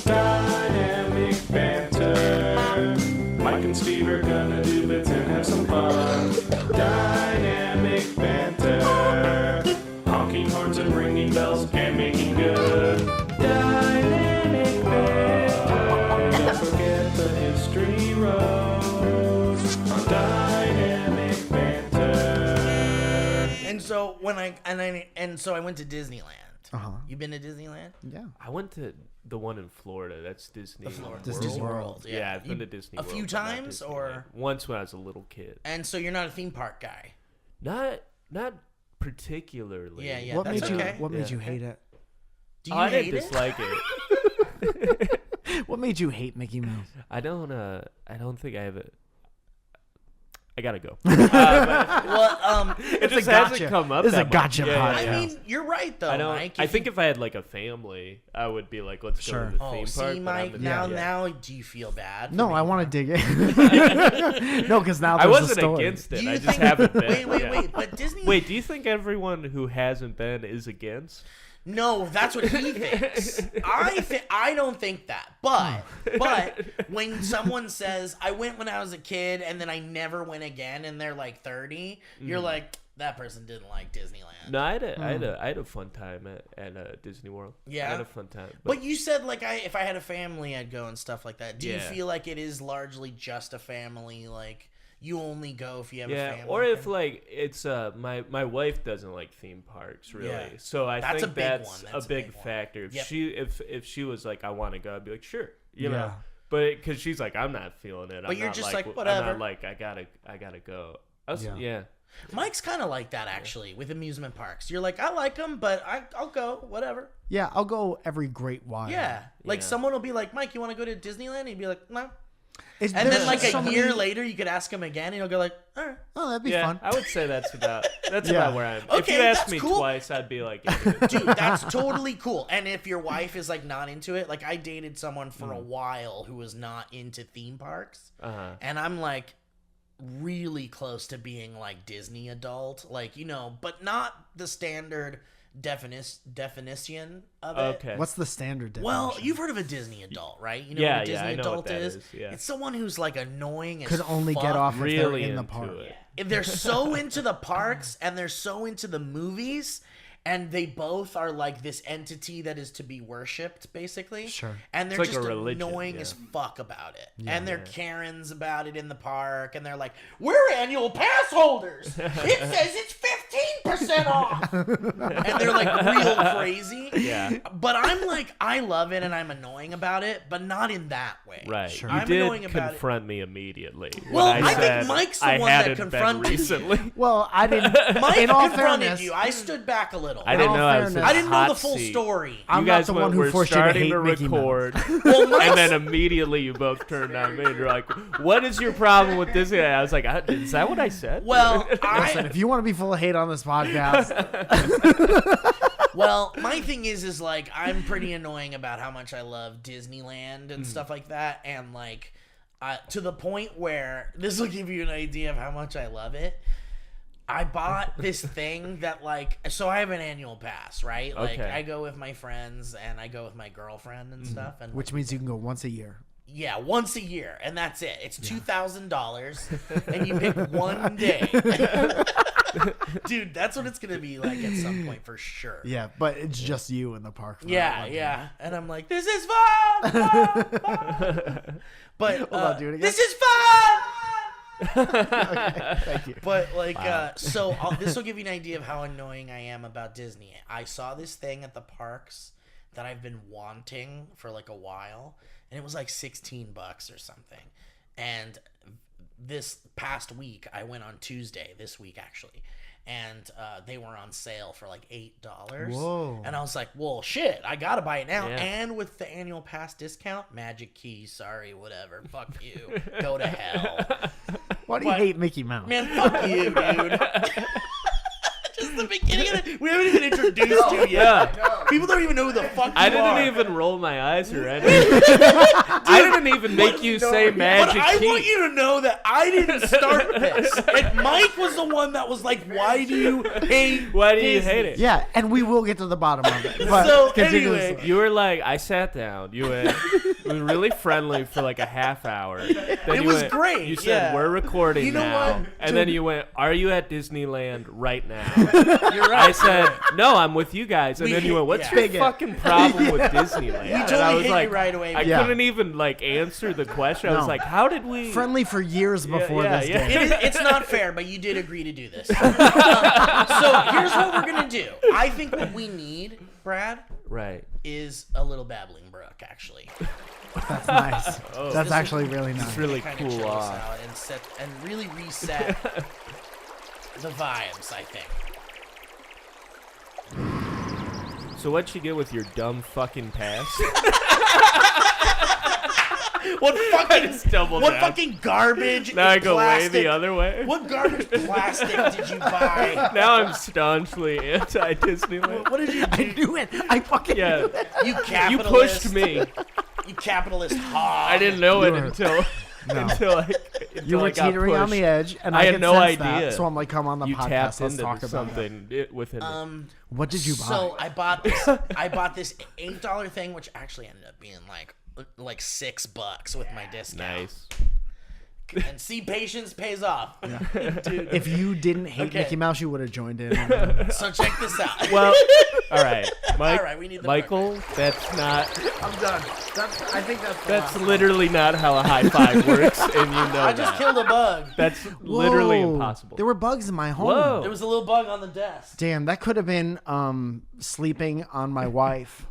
Dynamic banter. Mike and Steve are gonna do bits and have some fun. Dynamic banter. Honking horns and ringing bells and making good. Dynamic banter. Don't forget the history road on Dynamic banter. And so I went to Disneyland. Uh-huh. You been to Disneyland? Yeah. I went to the one in Florida. That's Disney. Disney World. Yeah, I've been to Disney a World. few but not times, Disneyland. or once when I was a little kid. and so you're not a theme park guy. Not particularly. Yeah. What that's made you? okay. What made you hate it? Do you I hate didn't it? dislike it. What made you hate Mickey Mouse? I don't think I have it. I gotta go. Well, It just a hasn't gotcha. come up. This is that a much. gotcha Yeah, podcast. I mean, you're right though, I don't. Mike. I think if I had like a family, I would be like, let's Sure. go to the Oh, theme see, park. but Mike. I'm- Now, do you feel bad? No, I want to dig in. No, because now I there's a wasn't story. against it. Do you I just think- haven't been. Wait. Yeah. But Disney. Wait, do you think everyone who hasn't been is against? No, that's what he thinks. I don't think that. But when someone says I went when I was a kid and then I never went again and they're like 30, you're like, that person didn't like Disneyland. No, I had a fun time at Disney World. Yeah? I had a fun time. But you said like if I had a family I'd go and stuff like that. Do you Yeah. feel like it is largely just a family, like you only go if you have a yeah, family? or if like it's my wife doesn't like theme parks really, Yeah. so I That's a think big that's one. That's a big one. factor. If Yep. if she was like I want to go, I'd be like sure, you Yeah. know. But because she's like I'm not feeling it. But I'm you're not just like like, whatever. I'm not like I gotta go. Yeah. Mike's kind of like that actually with amusement parks. You're like, I like them, but I'll go, whatever. Yeah, I'll go every great while. Yeah. Like Yeah. someone will be like, Mike, you want to go to Disneyland? And he'd be like, no. It's, And there's then like just a so year many- later, you could ask him again, and he'll go like, all right. Oh, that'd be Yeah, fun. I would say that's about Yeah. about where I'm. if Okay, you asked that's me cool. twice, I'd be like, yeah. Dude, that's totally cool. And if your wife is like not into it, like I dated someone for a while who was not into theme parks, and I'm like really close to being like Disney adult, like, you know, but not the standard definition of it. Okay. What's the standard definition? Well, you've heard of a Disney adult, right? You know Yeah, what a yeah, Disney I know adult what that is? is, yeah. It's someone who's like annoying as could only fuck. get off if they're Really in the into park. it. If they're so into the parks and they're so into the movies, and they both are like this entity that is to be worshipped, basically. Sure. And they're It's like just a religion, annoying yeah. as fuck about it. And they're Karens about it in the park. And they're like, we're annual pass holders. It says it's 15% off. And they're like real crazy. Yeah. But I'm like, I love it and I'm annoying about it, but not in that way. Right. Sure. You I'm annoying did about it. confront me immediately. Well, when I I think said Mike's the I one that hadn't confronted been you. recently. Well, I didn't. Mike in all confronted fairness, you. I stood back a little. I didn't all know I was fairness- in I didn't know hot the full seat. story. I'm You not guys the one who were forced you to starting hate to Mickey Mouse. record, Well, Mike's- and then immediately you both turned on me and you're like, "What is your problem with this?" guy? I was like, "Is that what I said?" Well, Listen, if you want to be full of hate on this podcast, Well, my thing is like I'm pretty annoying about how much I love Disneyland and stuff like that, and like to the point where this will give you an idea of how much I love it. I bought this thing that like, so I have an annual pass, right? Like Okay. I go with my friends and I go with my girlfriend and stuff, and which means you can go once a year. yeah, once a year, and that's it. It's $2,000, and you pick one day. Dude, that's what it's gonna be like at some point for sure. Yeah, but it's just you in the park. For that Yeah, one yeah. And I'm like, this is fun! But Hold on, do it again. this is fun! Okay, thank you. But like, so this will give you an idea of how annoying I am about Disney. I saw this thing at the parks that I've been wanting for like a while, and it was like $16 or something. And this past week, I went on Tuesday, this week actually, and they were on sale for like $8. Whoa. And I was like, well, shit, I gotta buy it now. Yeah. And with the annual pass discount, magic key, sorry, whatever, fuck you, go to hell. Why do you hate Mickey Mouse? Man, fuck you, dude. Just the beginning of it. We haven't even introduced you yet. People don't even know who the fuck you I didn't are. even roll my eyes or anything. I didn't even make you say magic But I key. want you to know that I didn't start this. And Mike was the one that was like, why do you hate Why do you Disney? hate it? Yeah, and we will get to the bottom of it. But So, continue anyway. this. You were like, I sat down. You went, it was really friendly for like a half hour. Then It you was went, great, You said, yeah. we're recording You know now. what? And then you went, are you at Disneyland right now? You're right. I said, no, I'm with you guys. And We then you hate- went, what's yeah. your Bigot. fucking problem with Disneyland? We And totally I was hit like, you right away. I Yeah. couldn't even like answer the question. I was No. like, how did we? Friendly for years before yeah, this yeah. day. It's not fair, but you did agree to do this. So here's what we're gonna do. I think what we need, Brad, Right. is a little babbling brook. Actually, That's nice. That's actually really nice. It's really kind cool of chill us off. out and really reset the vibes. I think. So what'd you get with your dumb fucking pass? What fucking double what down. fucking garbage? Now I is go plastic? way the other way. What garbage plastic did you buy? Now I'm staunchly anti-Disneyland. What did you I do? knew it. I fucking Yeah, knew it. You you capitalist. pushed me. You capitalist hog. I didn't know it You were- until No. until You were I got teetering on pushed. the edge, and I I had could no sense idea. That, so I'm like, come on the You podcast. tapped Let's into talk about it. something within. What did you buy? So I bought this. I bought this $8 thing, which actually ended up being like $6 with my discount. Nice. And see, patience pays off, dude. If you didn't hate Okay. Mickey Mouse, you would have joined in. So check this out. Well, all right, Mike. All right, we need the Michael, that's not. I'm done. I think that's That's literally not how a high five works, and you know I just that. killed a bug. That's literally Whoa. impossible. There were bugs in my home. Whoa. There was a little bug on the desk. Damn, that could have been sleeping on my wife.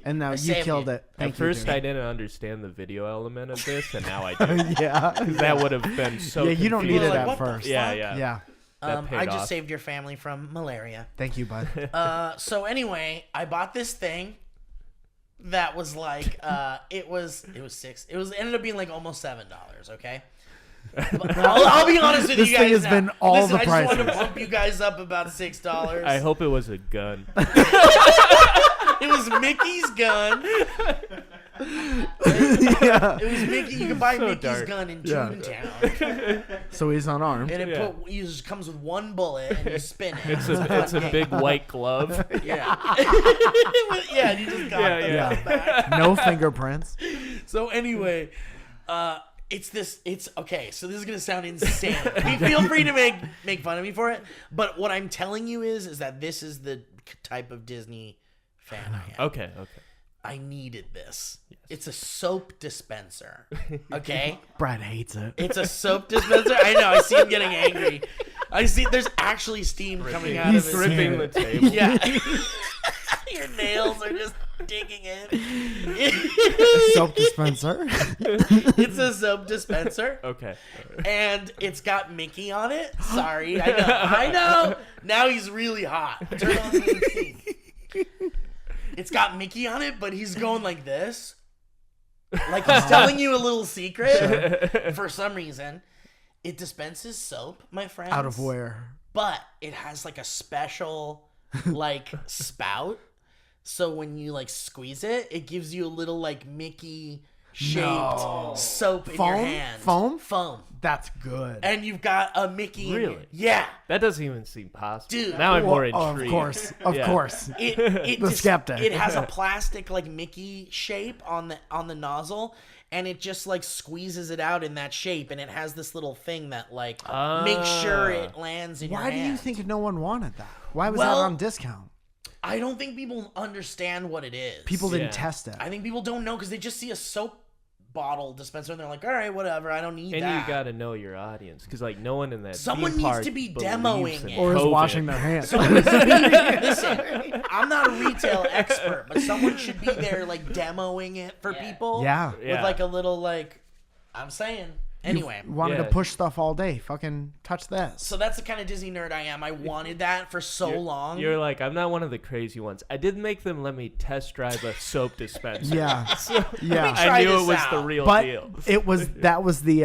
And now you saved killed you. it. Thank At first, you, I didn't understand the video element of this, and now I do. dude. Yeah. That would have been so. Yeah, you don't need confusing. it Like, at what the first. Yeah, fuck? yeah. Yeah. That paid I just off. saved your family from malaria. Thank you, bud. So anyway, I bought this thing that was like it ended up being like almost $7, okay? But I'll be honest with This you guys thing has now. been all Listen, the I just wanted to prices. pump you guys up about $6. I hope it was a gun. It was Mickey's gun. Yeah. It was Mickey. You can buy So Mickey's dark. gun in Yeah. Toontown, So he's unarmed. and it Yeah. it just comes with one bullet, and you spin it. It's a big white glove. Yeah. Yeah, you just got Yeah, the yeah. gun back. No fingerprints. So anyway, it's okay. So this is gonna sound insane. Feel free to make fun of me for it. But what I'm telling you is that this is the type of Disney fan I am. Okay. I needed this. It's a soap dispenser. Okay, Brad hates it. it's a soap dispenser. I know. I see him getting angry. I see. There's actually steam coming out He's of his Gripping hand. the table. Yeah. Your nails are just digging in. Soap dispenser. It's a soap dispenser. Okay. And it's got Mickey on it. Sorry, I know. Now he's really hot. Turn on the AC. It's got Mickey on it, but he's going like this. Like he's telling you a little secret for some reason. It dispenses soap, my friends. Out of where? But it has like a special like spout. So when you like squeeze it, it gives you a little like Mickey shaped No. soap in Foam? your hand. Foam? Foam. That's good. And you've got a Mickey. in Really? your- Yeah. That doesn't even seem possible. Dude. Now I'm more Well, intrigued. of course. Of Yeah. course. It The skeptic. It has a plastic like Mickey shape on the nozzle, and it just like squeezes it out in that shape, and it has this little thing that like makes sure it lands in your Why do you hand. think no one wanted that? Why was Well- that on discount? I don't think people understand what it is. People didn't Yeah. test it. I think people don't know because they just see a soap bottle dispenser and they're like, all right, whatever, I don't need And that. you gotta know your audience, because like no one in that Someone theme needs park to be believes demoing in it. or is COVID. washing their hands. Listen, I'm not a retail expert, but someone should be there like demoing it for people. Yeah. With like a little like, I'm saying. Anyway. Wanted to push stuff all day. Fucking touch this. So that's the kind of Disney nerd I am. I wanted that for so long. You're like, I'm not one of the crazy ones. I did make them let me test drive a soap dispenser. Yeah. So Yeah. I knew this it was out. the real But deal. that was the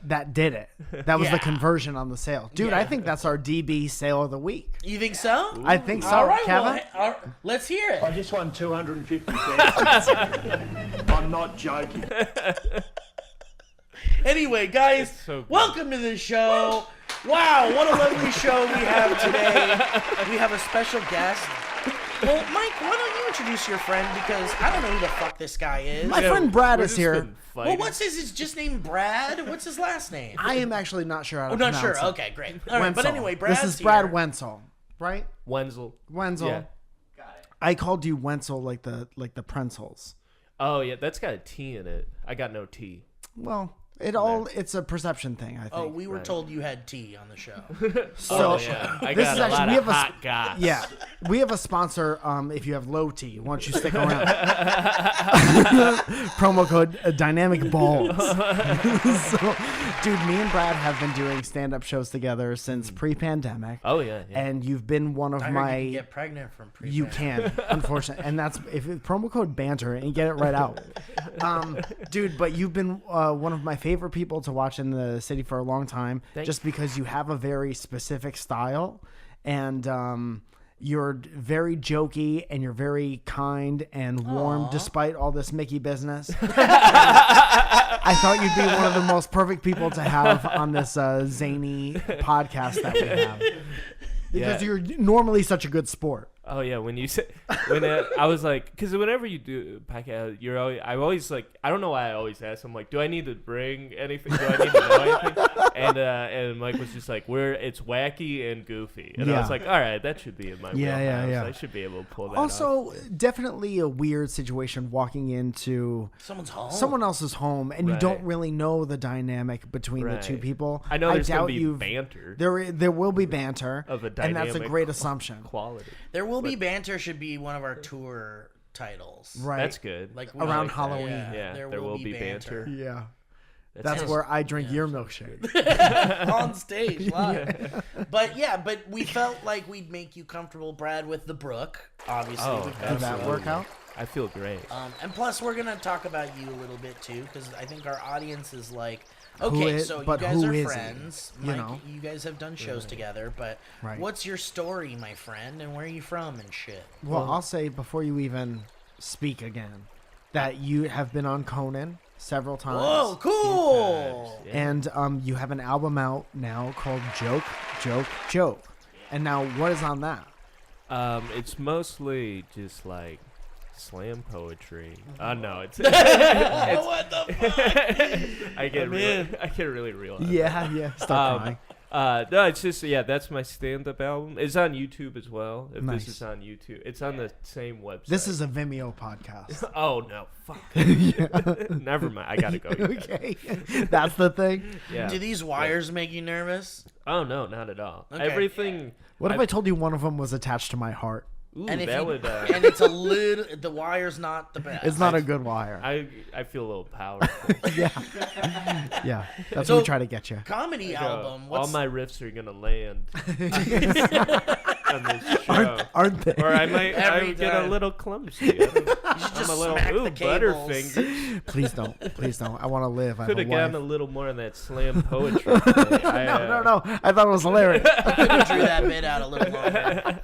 that did it. That was Yeah. the conversion on the sale. Dude, Yeah. I think that's our DB sale of the week. You think so? I think so. All right, Kevin? well, let's hear I it. just won 250 cents. I'm not joking. Anyway, guys, so good. welcome to the show. Wow, what a lovely show we have today. We have a special guest. Well, Mike, why don't you introduce your friend, because I don't know who the fuck this guy is. My friend Brad We're is just here. been Well, fighting. what's his? It's just named Brad. What's his last name? I am actually not sure how to Oh, not pronounce sure. it. Okay, great. All right, but Wenzel. anyway, Brad's This is Brad here. Wenzel, right? Wenzel. Wenzel. Yeah. I called you Wenzel like the Pretzels. Oh yeah, that's got a T in it. I got no T. Well, it's a perception thing, I think. Oh, we were told you had tea on the show. So yeah, I this got is a actually lot we of have hot goss. yeah, we have a sponsor. If you have low T, why don't you stick around? Promo code Dynamic Balls. So, dude, me and Brad have been doing stand-up shows together since pre-pandemic. Oh yeah. And you've been one of I heard my. you can get pregnant from pre. You can, unfortunately, and that's if it's promo code Banter and you get it right out, dude. But you've been one of my favorite people to watch in the city for a long time, just because you have a very specific style, and you're very jokey and you're very kind and warm, despite all this Mickey business. I thought you'd be one of the most perfect people to have on this zany podcast that we have. Because you're normally such a good sport. Oh yeah, when you say I was like, because whenever you do podcast, I always like, I don't know why I always ask. I'm like, do I need to bring anything? Do I need to know anything? And Mike was just like, it's wacky and goofy, and I was like, all right, that should be in my wheelhouse. yeah. I should be able to pull that. Also, definitely a weird situation walking into Someone's home. someone else's home and you Right. don't really know the dynamic between the two Right. people. I know there's doubt gonna be you've- banter There will be banter, of a and dynamic that's a great assumption. quality. There will be banter. Should be one of our tour titles. Right. That's good. Like we Around like that. Halloween. Yeah, there will be banter. Yeah. That's That's nice. where I drink your milkshake. on stage live. But we felt like we'd make you comfortable, Brad, with the Brook. Obviously, Oh, we've Did got that work out? I feel great. and plus we're gonna talk about you a little bit too, because I think our audience is like, okay, so you guys who are is he? friends. You Mike, know? you guys have done shows together, but Right. what's your story, my friend, and where are you from and shit? Well, I'll say before you even speak again that you have been on Conan several times. Whoa, cool! Yeah. And you have an album out now called Joke, Joke, Joke. And now what is on that? It's mostly just like slam poetry. No, it's What the fuck? I get really real. Yeah. Stop crying. No, it's just that's my stand-up album. It's on YouTube as well. If Nice. this is on YouTube, it's on the same website. This is a Vimeo podcast. Oh no, fuck. Never mind. I gotta go. You guys. Okay. That's the thing. Yeah. Do these wires make you nervous? Oh no, not at all. Okay. Everything. What if I told you one of them was attached to my heart? Ooh, And if that you, would. and it's a little, the wire's not the best. It's not a good wire. I feel a little powerful. Yeah. That's So- what we try to get you. comedy album. All What's my riffs are gonna land on this show. Aren't they? Or I might Every get a time. little clumsy. I don't know. just I'm a little smack the cables. butterfinger. Please don't. Please don't. I want to live. I have Could a have gotten a wife. little more of that slam poetry. today. No. I thought it was hilarious. could have drew that bit out a little longer.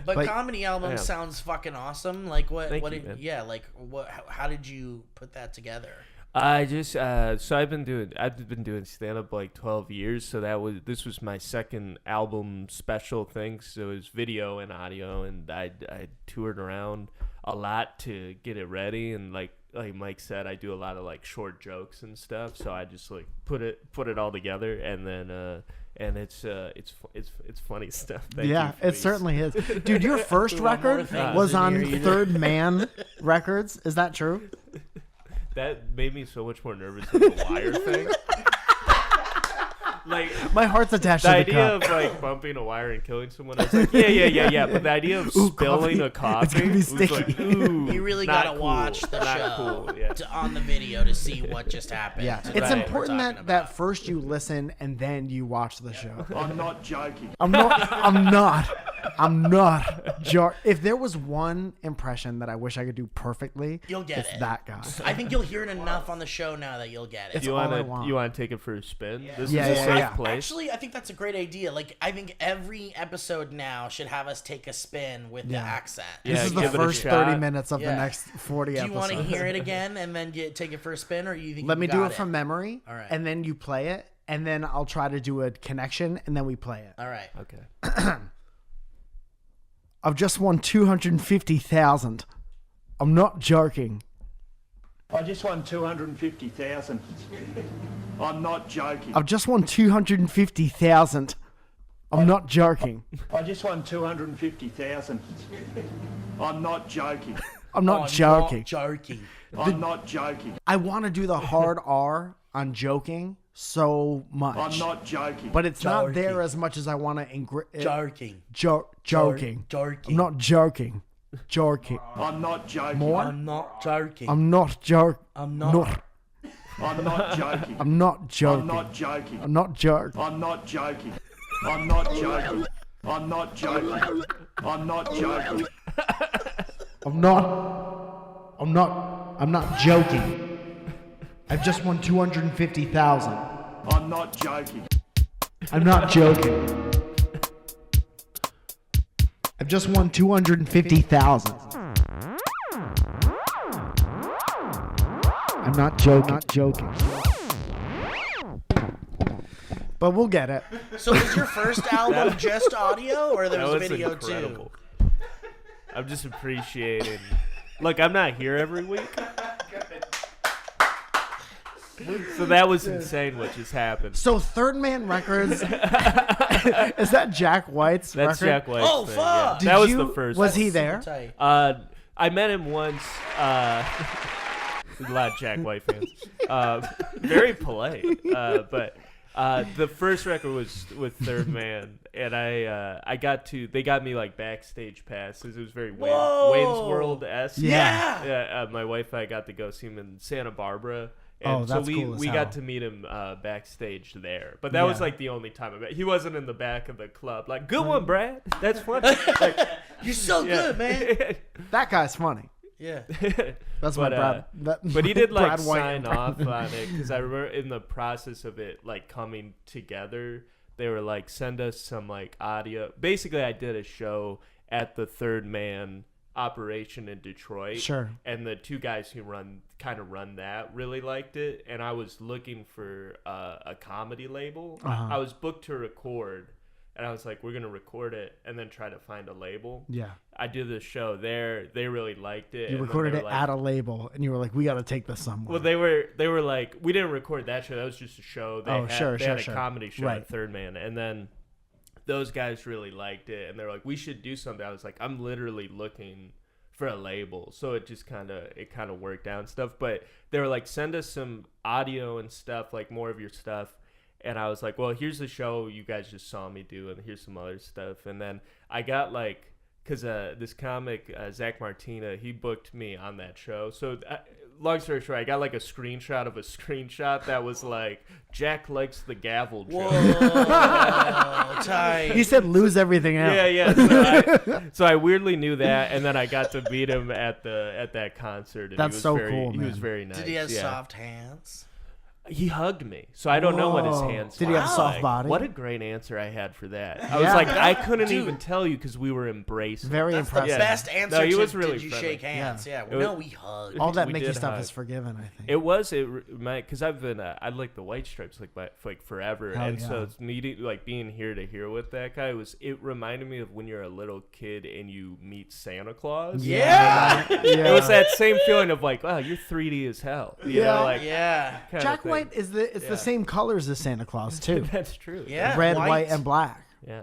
But Like- comedy album Yeah. sounds fucking awesome. Like what? Thank what? you, Did, man. yeah. Like what? How did you put that together? I just so I've been doing stand up like 12 years. So this was my second album special thing. So it was video and audio, and I toured around a lot to get it ready. And like Mike said, I do a lot of like short jokes and stuff. So I just like put it all together, and then and it's funny stuff. Thank you Yeah, for it these. certainly is. Dude, your first One more record thing was to on hear you. Third Man Records. Is that true? That made me so much more nervous than the wire thing. Like My heart's attached the to the idea cup. of like bumping a wire and killing someone, I was like, yeah. But the idea of spilling a coffee, It's gonna be was like, sticky. ooh, You really not gotta cool, watch the not show cool, yeah. on the video to see what just happened. Yeah, to it's know what we're important talking that about. first you listen and then you watch the show. I'm not joking. I'm not. If there was one impression that I wish I could do perfectly, You'll get it's it. that guy. I think you'll hear it enough on the show now that you'll get it. It's You all I want want. to take it for a spin? This Yeah, is a yeah, safe yeah. place. Actually, I think that's a great idea. Like, I think every episode now should have us take a spin with the accent. Yeah, This is the give it a first shot. 30 minutes of the Yeah. next 40 Do you episodes. want to hear it again and then take it for a spin, or you think Let you me do got it from memory, All right. and then you play it, and then I'll try to do a connection, and then we play it. All right. Okay. I've just won 250,000. I'm not joking. I just won 250,000. I'm not joking. I've just won 250,000. I'm not joking. I just won 250,000. I'm not joking. I'm not joking. Not joking. I'm not joking. I want to do the hard R on joking so much. I'm not joking. But it's not there Joking. as much as I want to Joking. joking. Joking. I'm not joking. Joking. I'm not joking. More? I'm not joking. I'm not joking. I'm not. I'm not joking. I'm not I'm joking. not joking. I'm not joking. I'm not joking. I'm not joking. I'm not joking. I'm not joking. I'm not joking. I've just won 250,000. I'm not joking. I'm not joking. I've just won 250,000. I'm not joking. Not joking. But we'll get it. So was your first album just audio, or there That was was video incredible. too? I'm just appreciating. Look, I'm not here every week. So that was insane what just happened. So Third Man Records, is that Jack White's That's record? Jack White's Oh, thing, fuck! yeah. That was Did the you- first Was one. he there? Tight. I met him once. A lot of Jack White fans. Very polite. But the first record was with Third Man, and they got me like backstage passes. It was very Whoa! Wayne's World-esque. Yeah. Yeah. My wife and I got to go see him in Santa Barbara. And Oh, that's so cool as we hell. got to meet him backstage there. But that was Yeah. like the only time I met. He wasn't in the back of the club. Like, good one, Brad. That's funny. Like, You're so good, man. That guy's funny. Yeah. That's my But, Brad. but he did like Brad White sign off on it because I remember in the process of it like coming together, they were like, send us some like audio. Basically, I did a show at the Third Man operation in Detroit. Sure. And the two guys who run that really liked it, and I was looking for a comedy label. I was booked to record, and I was like, we're gonna record it and then try to find a label. Yeah. I did the show there. They really liked it. You and then recorded they it were at a label, and you were like, "We got to take this somewhere." Well, they were like, we didn't record that show. That was just a show. They had a sure. comedy show Right. at Third Man, and then those guys really liked it, and they're like, we should do something. I was like, I'm literally looking for a label, so it just kind of worked out and stuff. But they were like, send us some audio and stuff, like more of your stuff. And I was like, well, here's the show you guys just saw me do, and here's some other stuff. And then I got like, because this comic, Zach Martina, he booked me on that show. So long story short, I got like a screenshot of a screenshot that was like, Jack likes the gavel joke. Whoa, tight. he said, "Lose everything out." Yeah. So I weirdly knew that, and then I got to meet him at that concert. And That's he was so very, cool, He man. was very nice. Did he have yeah. soft hands? He hugged me, so I don't know what his Whoa. hands. Did he were have a soft like. body? What a great answer I had for that. I was Yeah. like, I couldn't Dude. even tell you because we were embracing. Very That's the impressive. best answer. No, he to, was really did you friendly. shake hands? Yeah. It was- No, we hugged. All that We Mickey did stuff hug. is forgiven, I think. It was because I've been I like the White Stripes like forever, Hell and yeah. so it's meeting like being here to hear with that guy it reminded me of when you're a little kid and you meet Santa Claus. Yeah. It was that same feeling of like, wow, you're 3D as hell. You Yeah. know, like, Yeah. kinda Jack thing. White is the same colors as Santa Claus too. That's true. Yeah. Red, white, and black. Yeah.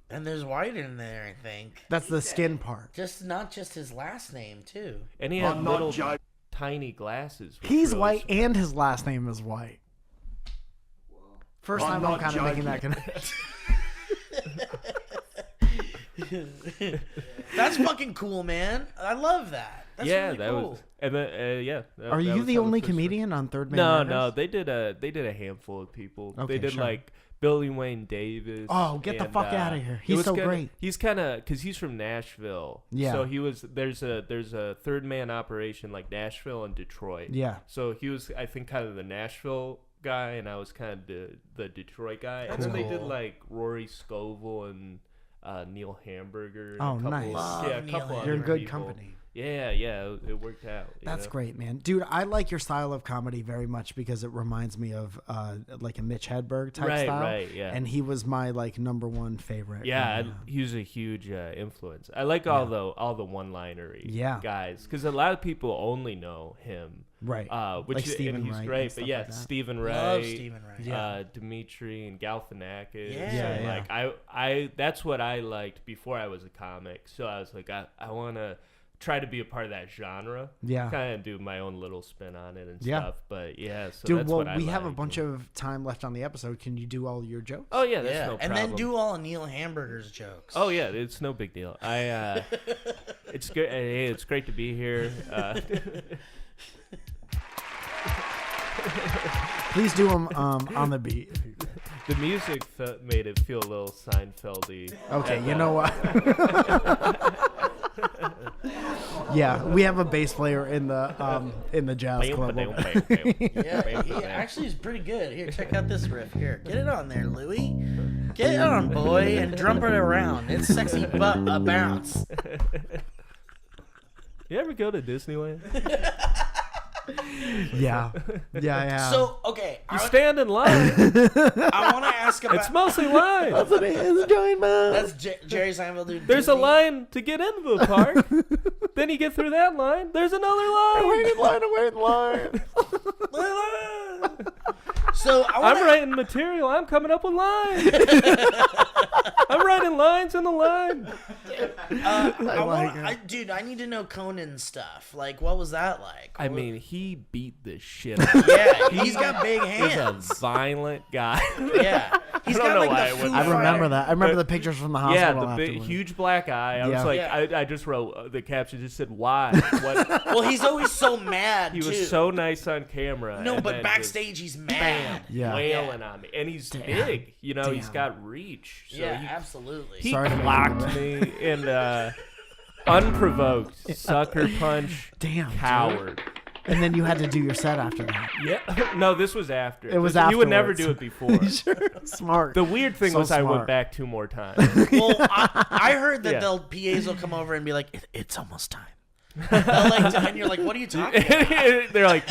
And there's white in there, I think. That's the skin part. Just not just his last name too. And he had I'm not little joking. tiny glasses. which He's really white, and his last name is White. First I'm time I'm not kind of making joking. that connection. That's fucking cool, man. I love that. That's really that cool. was, and then that Are you was the how only first- comedian on Third Man? No, Murders? they did a handful of people. Okay, They did sure. like Billy Wayne Davis. Oh, get the and, fuck outta here. it He's was so kinda- great. He's kind of because he's from Nashville. Yeah. So there's a Third Man operation like Nashville and Detroit. Yeah. So he was I think kind of the Nashville guy, and I was kind of the Detroit guy. That's and then they did cool. like Rory Scovel and Neil Hamburger. And Oh, a couple, nice. Love Yeah, a Neil couple You're in other good people. company. Yeah, it worked out. you That's know? great, man. Dude, I like your style of comedy very much because it reminds me of like a Mitch Hedberg type Right, style. right, yeah. And he was my like number one favorite. Yeah, he was a huge influence. I like all the one-linery Yeah. guys because a lot of people only know him, Right. which Like is, Stephen and he's Wright and great. stuff But yeah, like that. Stephen Wright, Love Stephen Wright. Yeah. Dimitri and Galifianakis. Yeah. and, Yeah, like I that's what I liked before I was a comic. So I was like, I want to try to be a part of that genre. Yeah. kind of do my own little spin on it and Yeah. stuff. But yeah, so Dude, that's well, what I we have a like. bunch of time left on the episode. Can you do all your jokes? Oh yeah, that's Yeah, no and problem. then do all of Neil Hamburger's jokes. Oh yeah, it's no big deal. It's good. Hey, it's great to be here. Please do them on the beat. The music made it feel a little Seinfeldy. Okay, you know what? Yeah, we have a bass player in the jazz club. Yeah, he actually is pretty good. Here, check out this riff. Here, get it on there, Louie. Get it on, boy, and drum it around. It's sexy bounce. You ever go to Disneyland? Yeah, yeah. So, okay, You stand in line. I want to ask about. It's mostly lines. That's Jerry Seinfeld. Dude, There's a Disney. line to get into the park. Then you get through that line. There's another line. So I'm writing material. I'm coming up with lines. I'm writing lines in the line. Dude, I need to know Conan stuff. Like, what was that like? I mean, he beat the shit out of me. Yeah, he's got big He's a hands. violent guy. Yeah, he's I don't got know like why the I Foo wouldn't I know. remember Fighters. that. I remember the pictures from the Yeah, hospital. the big, afterwards. huge black eye. I Yeah. was like, Yeah. I just wrote the caption. Just said why. What? Well, he's always so mad. He too. was so nice on camera. No, and but then backstage he's mad. Yeah. wailing on me, and he's big. You know, he's Damn. got reach. So Yeah, he, absolutely. he Sorry to make blocked you me and unprovoked sucker punch. Damn, dude. Coward. And then you had to do your set after that. Yeah. No, this was after. It was He would never afterwards. do it before. Sure, smart. The weird thing So was I smart. went back 2 more times. Well, I heard that Yeah. they'll PAs will come over and be like, "It's almost time." And you're like, "What are you talking about?" They're like,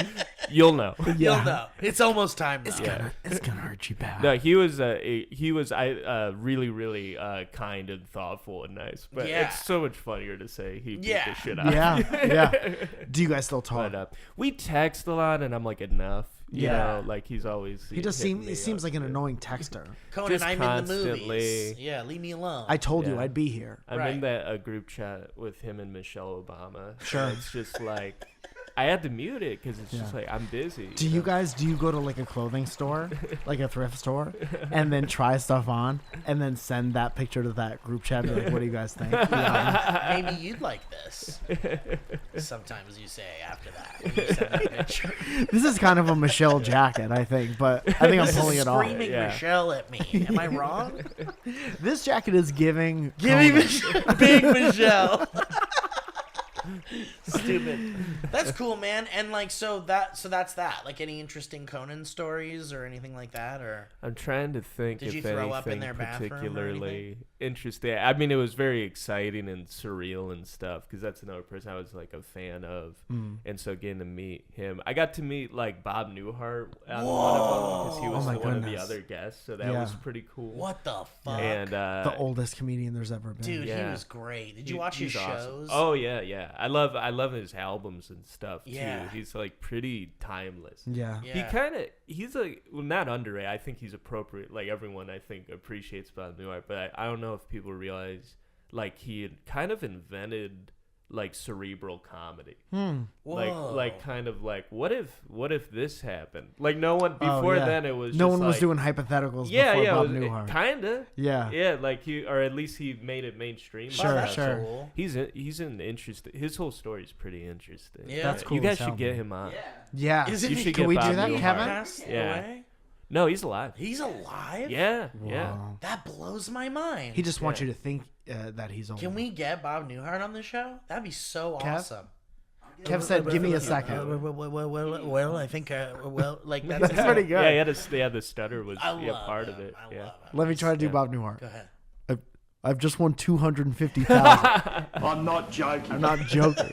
you'll know. You'll know. It's almost time now. It's gonna hurt you bad. No, he was really really kind and thoughtful and nice. But Yeah. it's so much funnier to say he beat Yeah. the shit out. Yeah. Do you guys still talk? But we text a lot, and I'm like, enough. You Yeah. know, like he's always. He just seems like an annoying texter. Conan, Just I'm in the constantly- movies. Yeah, leave me alone. I told you Yeah. I'd be here. I'm Right. in that group chat with him and Michelle Obama. Sure. And it's just like I had to mute it because it's just Yeah. like I'm busy. Do you guys go to like a clothing store, like a thrift store, and then try stuff on, and then send that picture to that group chat? And be like, what do you guys think? Yeah. Maybe you'd like this. Sometimes you say after that. When you send that picture. This is kind of a Michelle jacket, I think, but I think I'm This pulling is it off. screaming Yeah. Michelle at me. Am I wrong? This jacket is giving. Give me Conan. Michelle. Big Michelle. Stupid. That's cool, man. And like, so that's that. Like, any interesting Conan stories or anything like that, or I'm trying to think Did if you throw up in anything their bathroom or particularly interesting. I mean, it was very exciting and surreal and stuff because that's another person I was like a fan of, and so getting to meet him, I got to meet like Bob Newhart on one of them because he was my one of the goodness. other guests, so that Yeah. was pretty cool. what the fuck, And The oldest comedian there's ever been. dude? He Yeah. was great. Did you watch his he's awesome. shows? Oh yeah. I love his albums and stuff too. Yeah. He's like pretty timeless. Yeah. yeah. He's like, well, not underrated. I think he's appropriate. Like everyone, I think appreciates Bob Newhart, but I don't know if people realize like he had kind of invented like cerebral comedy. Whoa. Like kind of like what if this happened? Like no one before then it was no just one was like, doing hypotheticals yeah, before yeah, Bob it was, Newhart. kinda. Yeah. Yeah, like he, or at least he made it mainstream. Sure, that's sure. cool. He's an interesting. His whole story is pretty interesting. Yeah. That's cool You guys as hell, should get man. him on. Yeah. Isn't You he should Can get we Bob do that, Newhart. Kevin? passed Yeah. away? No, he's alive. He's alive? Yeah, yeah. Wow. That blows my mind. He just wants you to think that he's old. Can we get Bob Newhart on the show? That'd be so Kev? awesome. Kev said, "Give me a second." Well, I think, like That's pretty good. Yeah, the stutter was I love part of him. it. I Yeah. love him. Let me try to do Yeah. Bob Newhart. Go ahead. I've just won 250,000. I'm not joking. I'm not joking.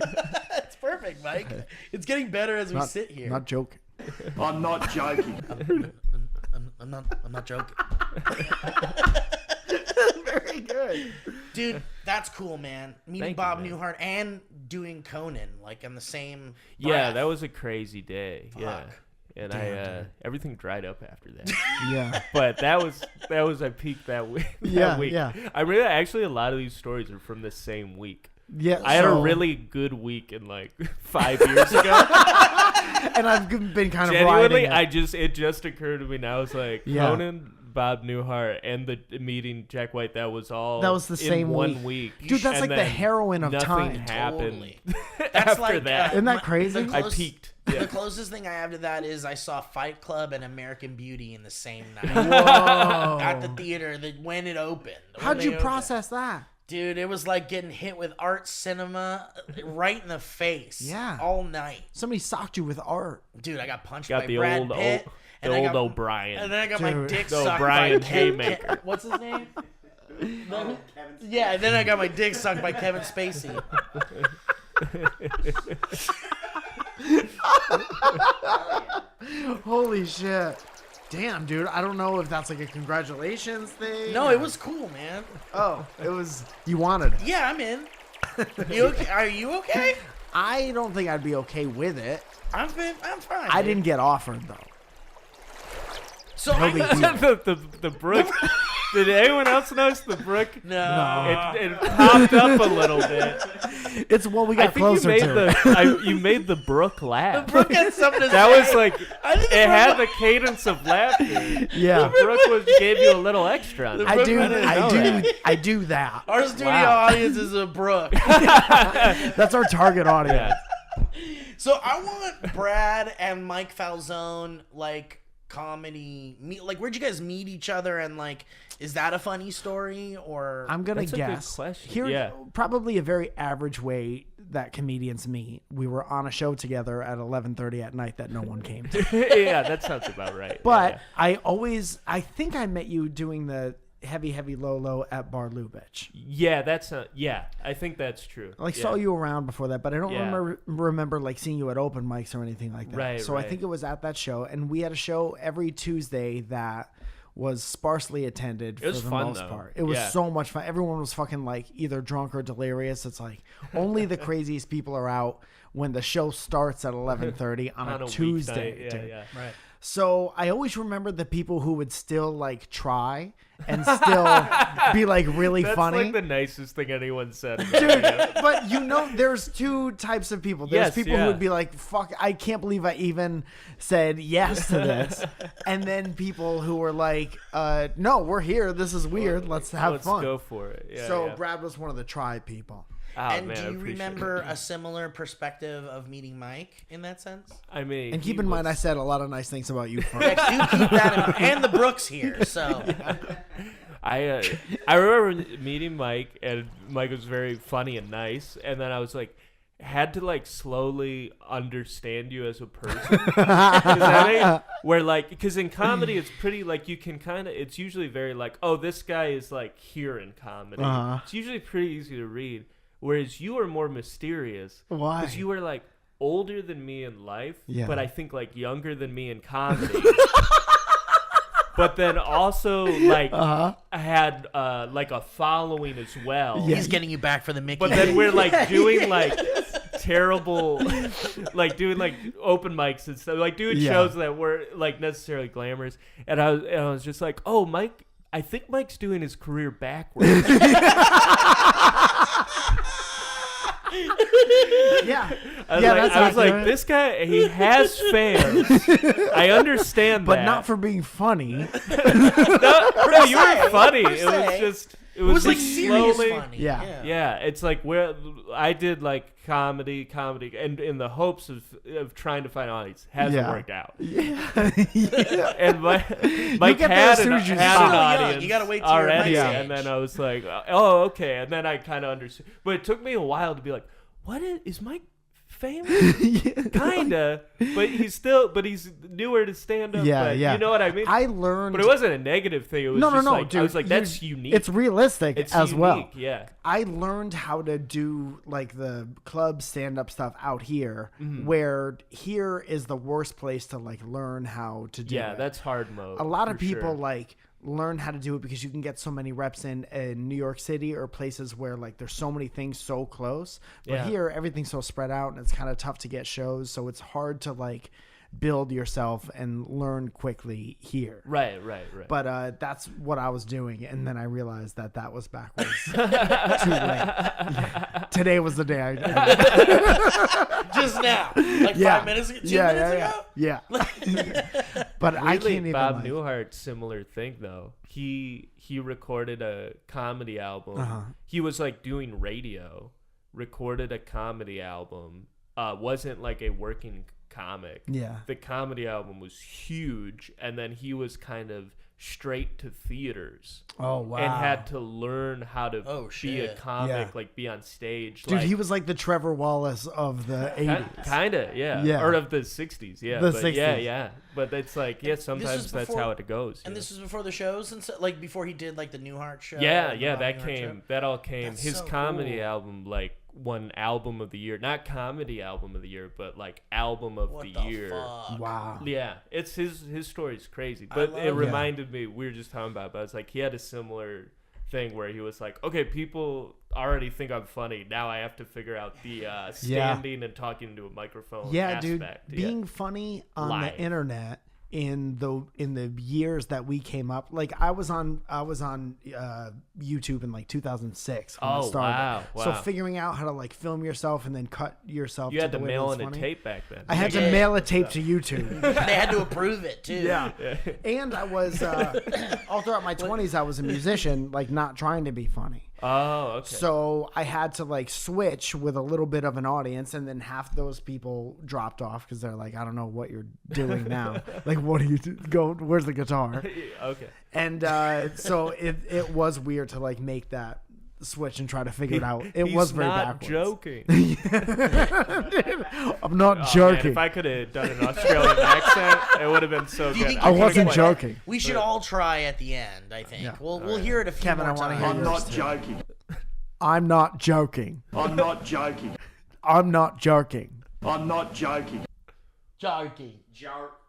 That's perfect, Mike. It's getting better as we sit here. Not joking. I'm not joking. I'm not joking. Very good. Dude, that's cool, man. Meeting Thank you, Bob man. Newhart and doing Conan, like in the same Yeah, breath. that was a crazy day. Yeah. Fuck. And Damn, everything dried up after that. Yeah. But that was I peaked that week. Yeah, yeah. I really actually a lot of these stories are from the same week. Yeah. I had a so- really good week in like 5 years ago. and I've been kind of Genuinely, riding it. it just occurred to me now. It's like Yeah. Conan, Bob Newhart, and the meeting Jack White. That was all. That was the in same one week. Dude, that's And like the then heroin of nothing time. happened Totally. That's after like that. Isn't that crazy? the I close- peaked. The Yeah. closest thing I have to that is I saw Fight Club and American Beauty in the same night Whoa. at the theater when it opened. How'd you process that? Dude, it was like getting hit with art cinema right in the face. Yeah. All night. Somebody socked you with art. Dude, I got punched Got by the Brad old Pitt. the I old got- O'Brien. And then I got my Dude. dick The sucked O'Brien by haymaker. What's his name? Yeah, and then I got my dick sucked by Kevin Spacey. Holy shit. Damn, dude. I don't know if that's like a congratulations thing. No, it was cool, man. Oh, it was. You wanted it. Yeah, I'm in. You okay? Are you okay? I don't think I'd be okay with it. I'm fine. I dude. didn't get offered, though. So No big deal. the brook. Did anyone else notice the brook? No. It popped up a little bit. It's what we I got think you closer made to. you made the brook laugh. Brooke had something to That say. was like I think it had the cadence of laughter. Yeah. Brooke gave you a little extra. on that. I do. I didn't I know do. that. I do that. Our studio Wow. audience is a Brooke. That's our target audience. Yeah. So I want Brad and Mike Falzone like comedy. Like, where'd you guys meet each other? And like, is that a funny story or? I'm gonna That's a good guess. question. Here, Yeah. probably a very average way that comedians meet. We were on a show together at 11:30 at night that no one came to. Yeah, that sounds about right. But I think I met you doing the heavy low at Bar Lubitsch. yeah, that's yeah. I think that's true. I like yeah. saw you around before that, but I don't Yeah. remember like seeing you at open mics or anything like that. Right, so I right. think it was at that show, and we had a show every Tuesday that was sparsely attended was for the fun, most though. part. It was Yeah. so much fun. Everyone was fucking like either drunk or delirious. It's like only the craziest people are out when the show starts at 11:30 on a Tuesday. weeknight. dude. Yeah. right. So I always remember the people who would still like try and still be like really That's funny. like the nicest thing anyone said. about Dude, you. but you know, there's two types of people. There's Yes, people yeah. who would be like, fuck, I can't believe I even said yes to this. And then people who were like, no, we're here. This is weird. Let's have Let's fun. go for it. Yeah, So yeah. Brad was one of the try people. Oh, And man, I do you appreciate remember it. a similar perspective of meeting Mike in that sense? I mean, And keep he in mind, I was- said a lot of nice things about you first. Yeah, do keep that in mind. And the Brooks here, so I remember meeting Mike, and Mike was very funny and nice, and then I was like, had to like slowly understand you as a person. Where like, because in comedy it's pretty like you can kind of, it's usually very like, oh, this guy is like here in comedy. Uh-huh. It's usually pretty easy to read. Whereas you are more mysterious. Why? Because you were like older than me in life, Yeah. but I think like younger than me in comedy. But then also like had like a following as well. Yeah. he's getting you back for the Mickey. But then we're like doing like terrible, like doing like open mics and stuff, like doing Yeah. shows that were like necessarily glamorous. And I was just like, oh, Mike, I think Mike's doing his career backwards. Yeah. I was, Yeah, like, that's I was like, accurate. this guy, he has fans. I understand But that. not for being funny. No, you were funny. Per It was se. just... It was like just serious slowly- funny. Yeah. Yeah, it's like where I did like comedy, and in the hopes of trying to find an audience. Hasn't worked out. Yeah. And Mike get there had as an, soon as you had stop. an You're young. audience You gotta wait till you're already, my age. and then I was like, oh, okay. And then I kind of understood. But it took me a while to be like, what is Mike famous? Kinda, but he's newer to stand up. Yeah, but yeah. You know what I mean? I learned. But it wasn't a negative thing. It was No, just like, dude. I was like, that's unique. It's realistic It's as unique, well. Yeah. I learned how to do like the club stand-up stuff out here, Mm-hmm. where here is the worst place to like learn how to do Yeah, it. that's hard mode. A lot of for people sure. like learn how to do it because you can get so many reps in New York City or places where like there's so many things so close. But Yeah. here everything's so spread out and it's kind of tough to get shows, so it's hard to like build yourself and learn quickly here. Right. But that's what I was doing, and then I realized that was backwards. Too late. Yeah. Today was the day I did it. Just now, like 5 minutes, 2 minutes ago. Yeah. But I Really, can't even. Bob like, Newhart, similar thing though. He recorded a comedy album. Uh-huh. He was like doing radio, recorded a comedy album. Wasn't like a working comic. Yeah. The comedy album was huge, and then he was kind of straight to theaters. Oh wow. And had to learn how to Oh, be a shit. comic, Yeah. like be on stage. Dude, like, he was like the Trevor Wallace of the 80s. Kinda, yeah. Yeah. Or of the 60s, yeah. The but 60s. Yeah. But it's like, yeah, sometimes that's before- how it goes. And yeah. this was before the shows, and so, like before he did like the Newhart show. Yeah, and yeah, the that Newhart came. show. That all came. That's His so comedy cool. album, like, won album of the year. Not comedy album of the year, but like album of What the the year. fuck? Wow. Yeah, it's his story's crazy. I But love it it. reminded me, we were just talking about it, but it's like he had a similar thing where he was like, okay, people already think I'm funny. Now I have to figure out the standing and talking into a microphone Yeah, dude. aspect. Being funny on Live. the internet in the years that we came up, like I was on YouTube in like 2006 when Oh, it started. wow, So wow. figuring out how to like film yourself and then cut yourself. You had the to way mail that's in a funny. tape back then. I had to Yeah. mail a tape to YouTube. They had to approve it too. Yeah. And I was all throughout my 20s I was a musician, like not trying to be funny. Oh, okay. So I had to like switch with a little bit of an audience, and then half those people dropped off because they're like, I don't know what you're doing now. Like, what do you do? Go? Where's the guitar? Okay. And so it was weird to like make that switch and try to figure it out. It He's was very not backwards. joking. I'm not Oh, man, joking. if I could have done an Australian accent, it would have been so Do you good. think I you wasn't could- joking. We should all try at the end. I think Yeah. we'll hear it a few Kevin, more I wanna times. hear I'm yours not too. joking. I'm not joking. I'm not joking. I'm not joking. I'm not joking. Jarky.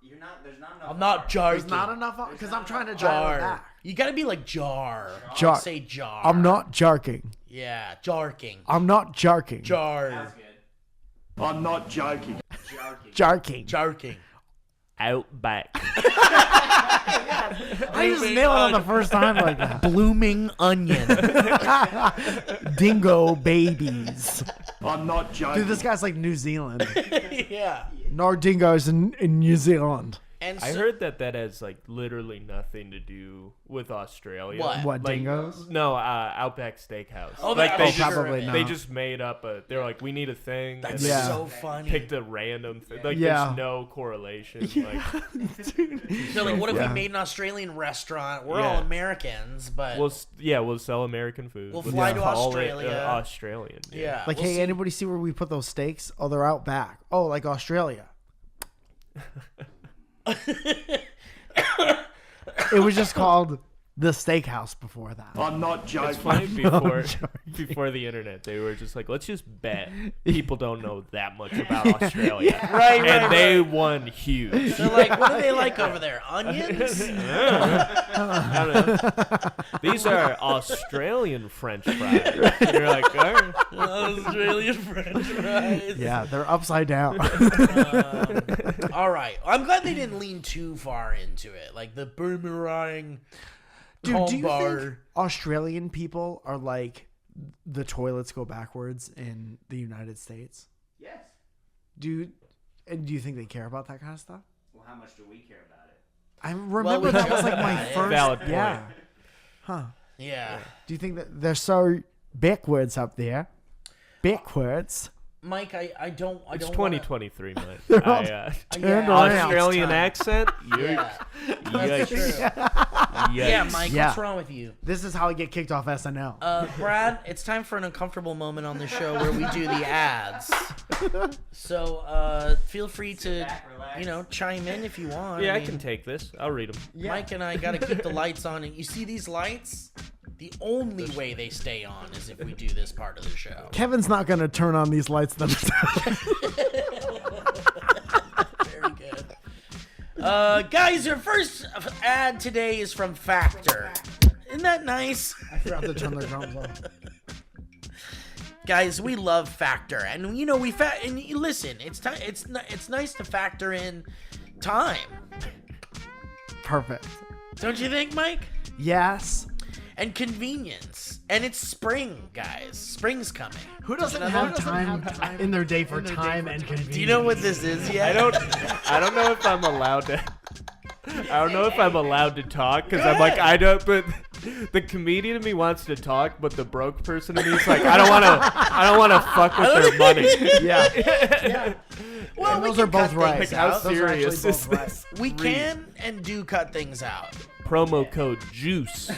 You're not. There's not enough. I'm not jarky. There's not enough because I'm trying to dial it jar. back. You gotta be like jar. Jar. Say jar. I'm not jarking. Yeah, jarking. I'm not jarking. Jar. I'm not joking. Jarking. Jarking. Outback. I just nailed it on the first time like that. Blooming onion. Dingo babies. I'm not joking. Dude, this guy's like New Zealand. Yeah. No dingoes in New Zealand. And I so, heard that has like literally nothing to do with Australia. What? What, Like, dingoes? No, Outback Steakhouse. Oh, like they- they oh, just, probably they not. just made up they're like, we need a thing. that's and they Yeah. so funny. picked a random thing. Like Yeah. there's no correlation. Like They're like, what if Yeah. we made an Australian restaurant? We're all Yeah. Americans, but we'll sell American food. We'll Let's fly to call it, Australia. Australian. yeah. Like, we'll hey, see. anybody see where we put those steaks? Oh, they're out back. Oh, like Australia. It was just called the Steakhouse before that. I'm not joking. It's funny before the internet, they were just like, let's just bet people don't know that much about Australia, Right, and right, they won huge. They're like, what do they like over there? Onions? I don't know. These are Australian French fries. And you're like, all right. Australian French fries. Yeah, they're upside down. All right. I'm glad they didn't lean too far into it. Like the boomerang Dude, do you bar. think Australian people are like the toilets go backwards in the United States? Yes. Do you think they care about that kind of stuff? Well, how much do we care about it? I remember that was like my first. Valid point. Yeah. Huh. Yeah. Do you think that they're so backwards up there? Backwards. Mike, I don't. It's wanna- 2023, man. all Yeah, turned around. Australian it's time. accent? Yeah. Yikes. Yeah, Yikes. Mike, Yeah. what's wrong with you? This is how I get kicked off SNL. Brad, it's time for an uncomfortable moment on the show where we do the ads. So feel free to, back, relax. chime in if you want. Yeah, I mean, can take this. I'll read them. Mike and I got to keep the lights on. And you see these lights? The only way they stay on is if we do this part of the show. Kevin's not going to turn on these lights themselves. Very good. Guys, your first ad today is from Factor. Isn't that nice? I forgot to turn the drums off. Guys, we love Factor, and listen. It's nice to factor in time, Perfect. don't you think, Mike? Yes. And convenience, and it's spring, guys. Spring's coming. Who doesn't have time in their day for time and convenience? Do you know what this is yet? I don't know if I'm allowed to. I don't know if I'm allowed to talk because I'm like I don't. But the comedian in me wants to talk, but the broke person in me is like I don't want to fuck with their money. Yeah. Well, And we those can are both cut right. things How out. Those are actually serious both is right. this? We can and do cut things out. Promo code JUICE.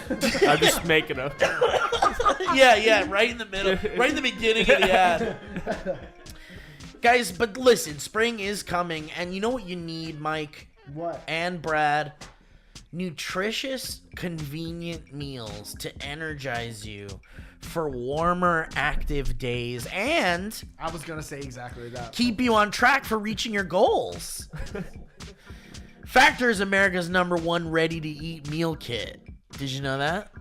I'm just making up. Yeah, right in the middle, right in the beginning of the ad. Guys, but listen, spring is coming, and you know what you need, Mike? What? And Brad? Nutritious, convenient meals to energize you for warmer, active days and I was going to say exactly that. keep you on track for reaching your goals. Factor is America's #1 ready-to-eat meal kit. Did you know that?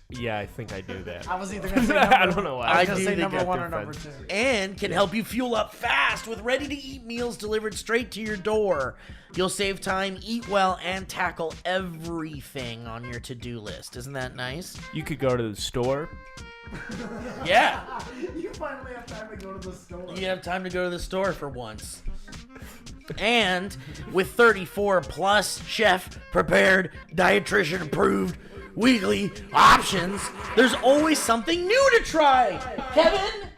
Yeah, I think I do that. I was either going to say I don't know why. I was I going do to say think number I one do or number friends. two. And can help you fuel up fast with ready-to-eat meals delivered straight to your door. You'll save time, eat well, and tackle everything on your to-do list. Isn't that nice? You could go to the store. Yeah. You finally have time to go to the store. You have time to go to the store for once. And with 34 plus chef prepared, dietitian approved weekly options, there's always something new to try. Kevin,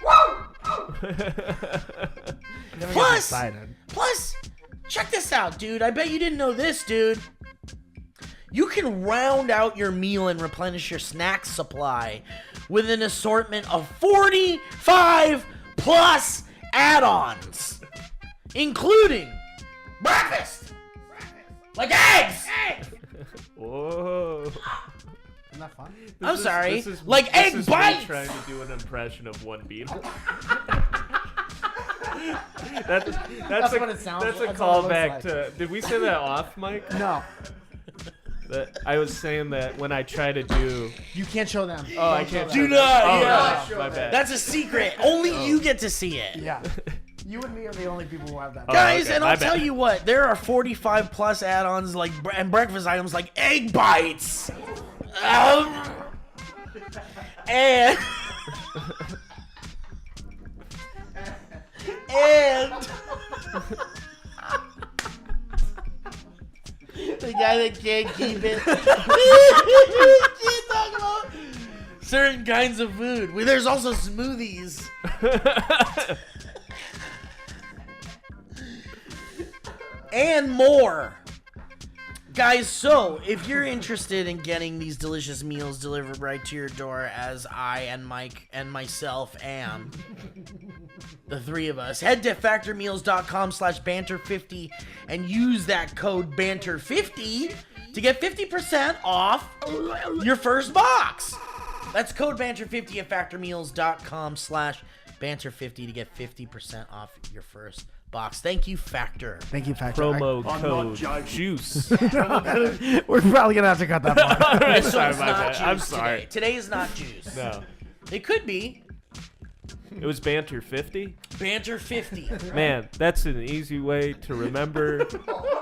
plus, check this out, dude. I bet you didn't know this, dude. You can round out your meal and replenish your snack supply with an assortment of 45 plus add-ons, including breakfast, like eggs. Whoa. Isn't that fun? I'm sorry, This is egg me bites. trying to do an impression of one beetle. That's what it sounds That's a like. That's what it callback looks to. Did we say that off, Mike? No. That I was saying that when I try to do. You can't show them. Oh, I can't. Do show not, that. yeah. Oh, my bad. That's a secret. Only you get to see it. Yeah. You and me are the only people who have that. Guys, okay, and my I'll tell bad. you what, there are 45 plus add-ons and breakfast items like egg bites. And the guy that can't keep it can't talk about certain kinds of food. Well, there's also smoothies. And more. Guys, so if you're interested in getting these delicious meals delivered right to your door, as I and Mike and myself am, the three of us, head to factormeals.com/banter50 and use that code banter50 to get 50% off your first box. That's code banter50 at factormeals.com/banter50 to get 50% off your first box. Thank you, Factor. Thank you, Factor. Promo I'm code not joking. JUICE. We're probably gonna have to cut that part. So Sorry, it's my not bad. juice I'm sorry. Today. Today is not juice. No. It could be. It was Banter 50. Banter 50. Man, that's an easy way to remember.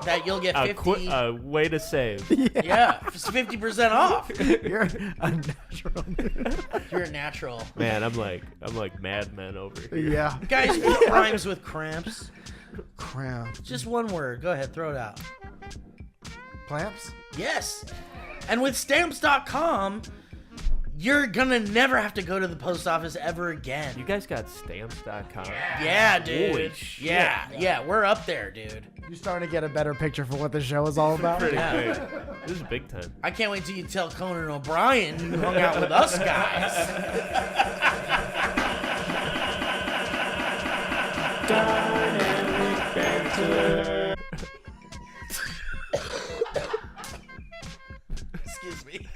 That you'll get 50. A way to save. Yeah, it's 50% off. You're a natural. You're a natural. Man, I'm like Mad Men over here. Yeah. Guys, what rhymes with cramps? Cramp. Just one word. Go ahead, throw it out. Clamps? Yes. And with stamps.com, you're gonna never have to go to the post office ever again. You guys got stamps.com. Yeah, dude. Holy shit. Yeah, we're up there, dude. You're starting to get a better picture for what the show is all about. Pretty Yeah. big. This is big time. I can't wait till you tell Conan O'Brien you hung out with us guys. Dynamic banter. Excuse me.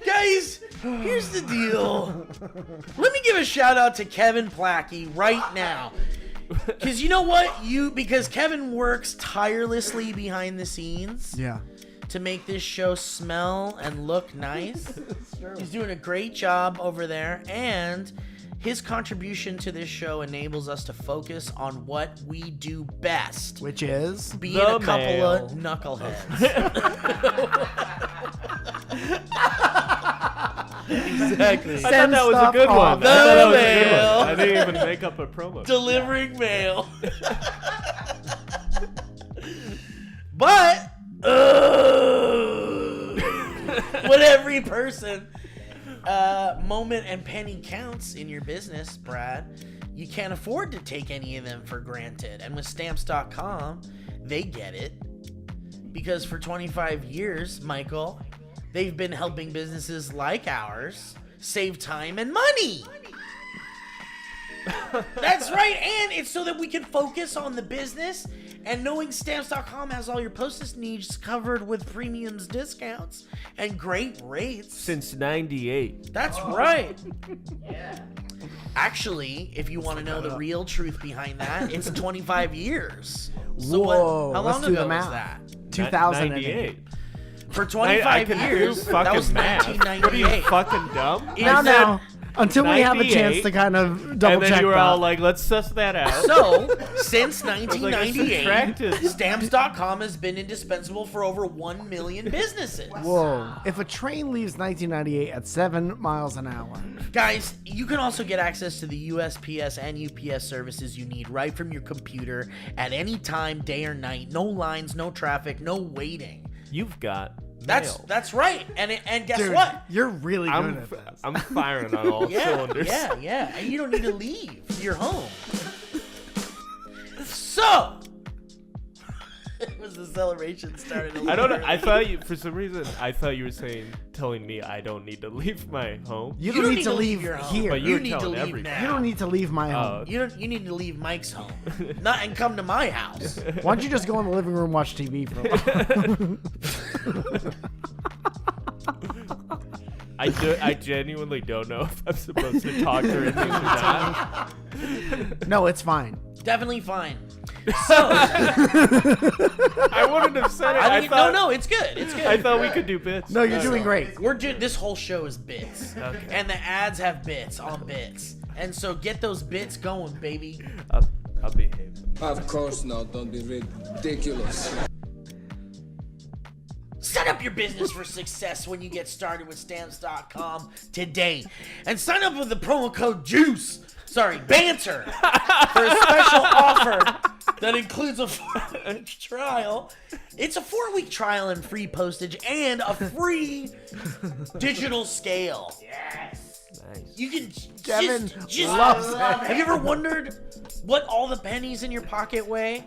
Guys, here's the deal. Let me give a shout out to Kevin Plachy right now. Because you know what? Because Kevin works tirelessly behind the scenes Yeah. to make this show smell and look nice. He's doing a great job over there, and his contribution to this show enables us to focus on what we do best. Which is? Being The a couple mail. of knuckleheads. Exactly. I thought Send that was a stuff good on one. the I thought that was a good mail. one. I didn't even make up a promo. Delivering mail. But what every person moment and penny counts in your business, Brad. You can't afford to take any of them for granted. And with stamps.com, they get it. Because for 25 years, Michael, they've been helping businesses like ours save time and money. That's right, and it's so that we can focus on the business, and knowing stamps.com has all your postage needs covered with premiums, discounts, and great rates. Since 98. That's right. Actually, if you want to know the real truth behind that, it's 25 years. So Whoa, how let's long do the ago was math. that? 2008. For I 25 can years, do fucking that was math. What are you 1998. fucking dumb? Now, until we have a 98, chance to kind of double and then check you were that. all like, let's suss that out. So, since like, I 1998, subtracted. Stamps.com has been indispensable for over 1 million businesses. Whoa. If a train leaves 1998 at 7 miles an hour. Guys, you can also get access to the USPS and UPS services you need right from your computer at any time, day or night. No lines, no traffic, no waiting. You've got That's right. And guess Dude, what? you're really good I'm at this. I'm firing on all Yeah, cylinders. yeah. And you don't need to leave your home. So, it was the celebration started. I don't know. I thought you, for some reason, I thought you were telling me I don't need to leave my home. You don't need to leave your home. here. But You You're need to telling leave everybody. now. You don't need to leave my home. You need to leave Mike's home, not and come to my house. Why don't you just go in the living room and watch TV for a while? I genuinely don't know if I'm supposed to talk during this or not. No, it's fine. Definitely fine. So I wouldn't have said it. I thought, no, it's good. It's good. I thought we could do bits. No, you're doing great. This whole show is bits, and the ads have bits on bits, and so get those bits going, baby. I'll behave. Of course not, don't be ridiculous. Set up your business for success when you get started with Stamps.com today, and sign up with the promo code Banter, for a special offer that includes a 4-week trial. It's a 4-week trial and free postage and a free digital scale. Nice. You can Kevin just loves it. Have you ever wondered what all the pennies in your pocket weigh?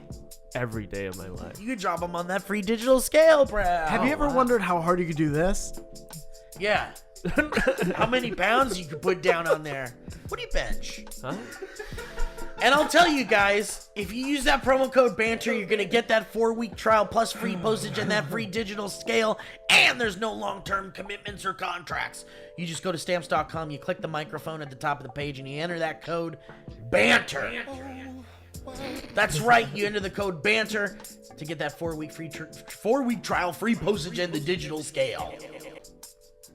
Every day of my life. You could drop them on that free digital scale, bro. Have you ever wondered how hard you could do this? Yeah. How many pounds you could put down on there? What do you bench? Huh? And I'll tell you guys, if you use that promo code BANTER, you're going to get that 4-week trial plus free postage and that free digital scale, and there's no long-term commitments or contracts. You just go to Stamps.com, you click the microphone at the top of the page, and you enter that code BANTER. That's right, you enter the code BANTER to get that 4-week trial, free postage, and the digital scale.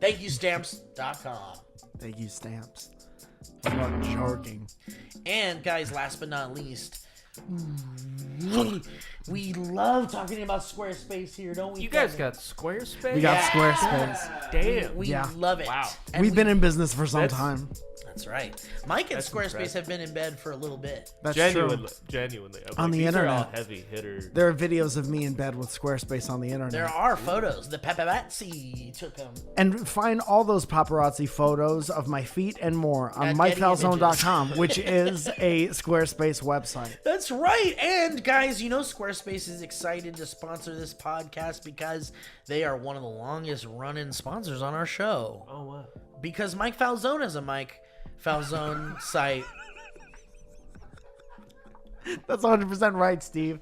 Thank you, stamps.com. Thank you, Stamps. I'm joking. And guys, last but not least, we love talking about Squarespace here, don't we? You guys Kevin? got Squarespace? We got Yeah. Squarespace. Damn. We Yeah. love it. Wow. And We've been in business for some That's- time. That's right. Mike and That's Squarespace impressive. have been in bed for a little bit. That's Genuinely. true. Genuinely. I'm On like, the these are all internet. heavy hitter. There are videos of me in bed with Squarespace on the internet. There are photos. The paparazzi took them. And find all those paparazzi photos of my feet and more on At MikeFalzone.com, which is a Squarespace website. That's right. And guys, you know Squarespace is excited to sponsor this podcast because they are one of the longest running sponsors on our show. Oh, wow. Because Mike Falzone is a Mike Falzone site. That's 100% right, Steve.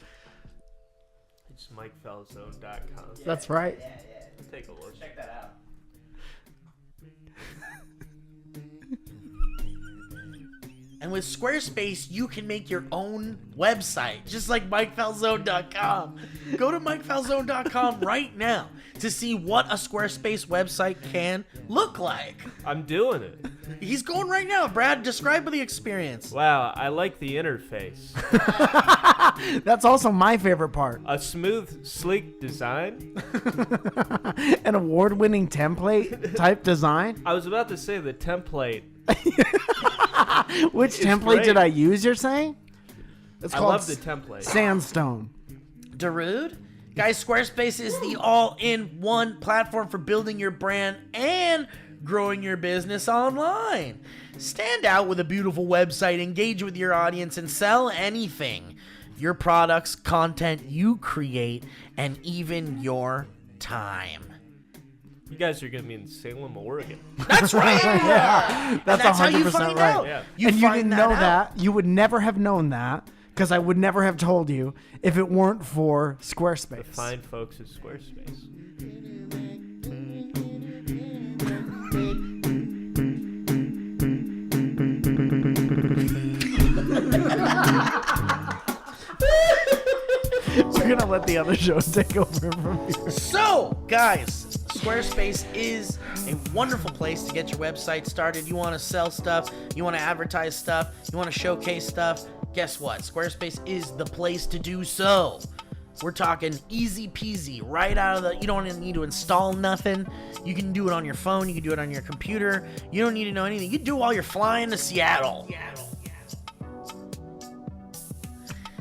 It's MikeFalzone.com. That's right. Take a look. Check that out. And with Squarespace, you can make your own website, just like MikeFalzone.com. Go to MikeFalzone.com right now to see what a Squarespace website can look like. I'm doing it. He's going right now. Brad, describe the experience. Wow, I like the interface. That's also my favorite part. A smooth, sleek design. An award-winning template type design. I was about to say the template. Which It's template did great. I use, you're saying? It's I called love the template. Sandstone. Darude? Guys, Squarespace is the all-in-one platform for building your brand and growing your business online. Stand out with a beautiful website, engage with your audience, and sell anything. Your products, content you create, and even your time. You guys are going to be in Salem, Oregon. That's right. Yeah, that's That's how you 100% find right. out. Yeah. You and you find didn't that know out. that. You would never have known that because I would never have told you if it weren't for Squarespace. The fine folks at Squarespace. We're gonna let the other shows take over from here. So, guys, Squarespace is a wonderful place to get your website started. You want to sell stuff, you want to advertise stuff, you want to showcase stuff. Guess what? Squarespace is the place to do so. We're talking easy peasy, right out of the. You don't need to install nothing. You can do it on your phone. You can do it on your computer. You don't need to know anything. You can do it while you're flying to Seattle.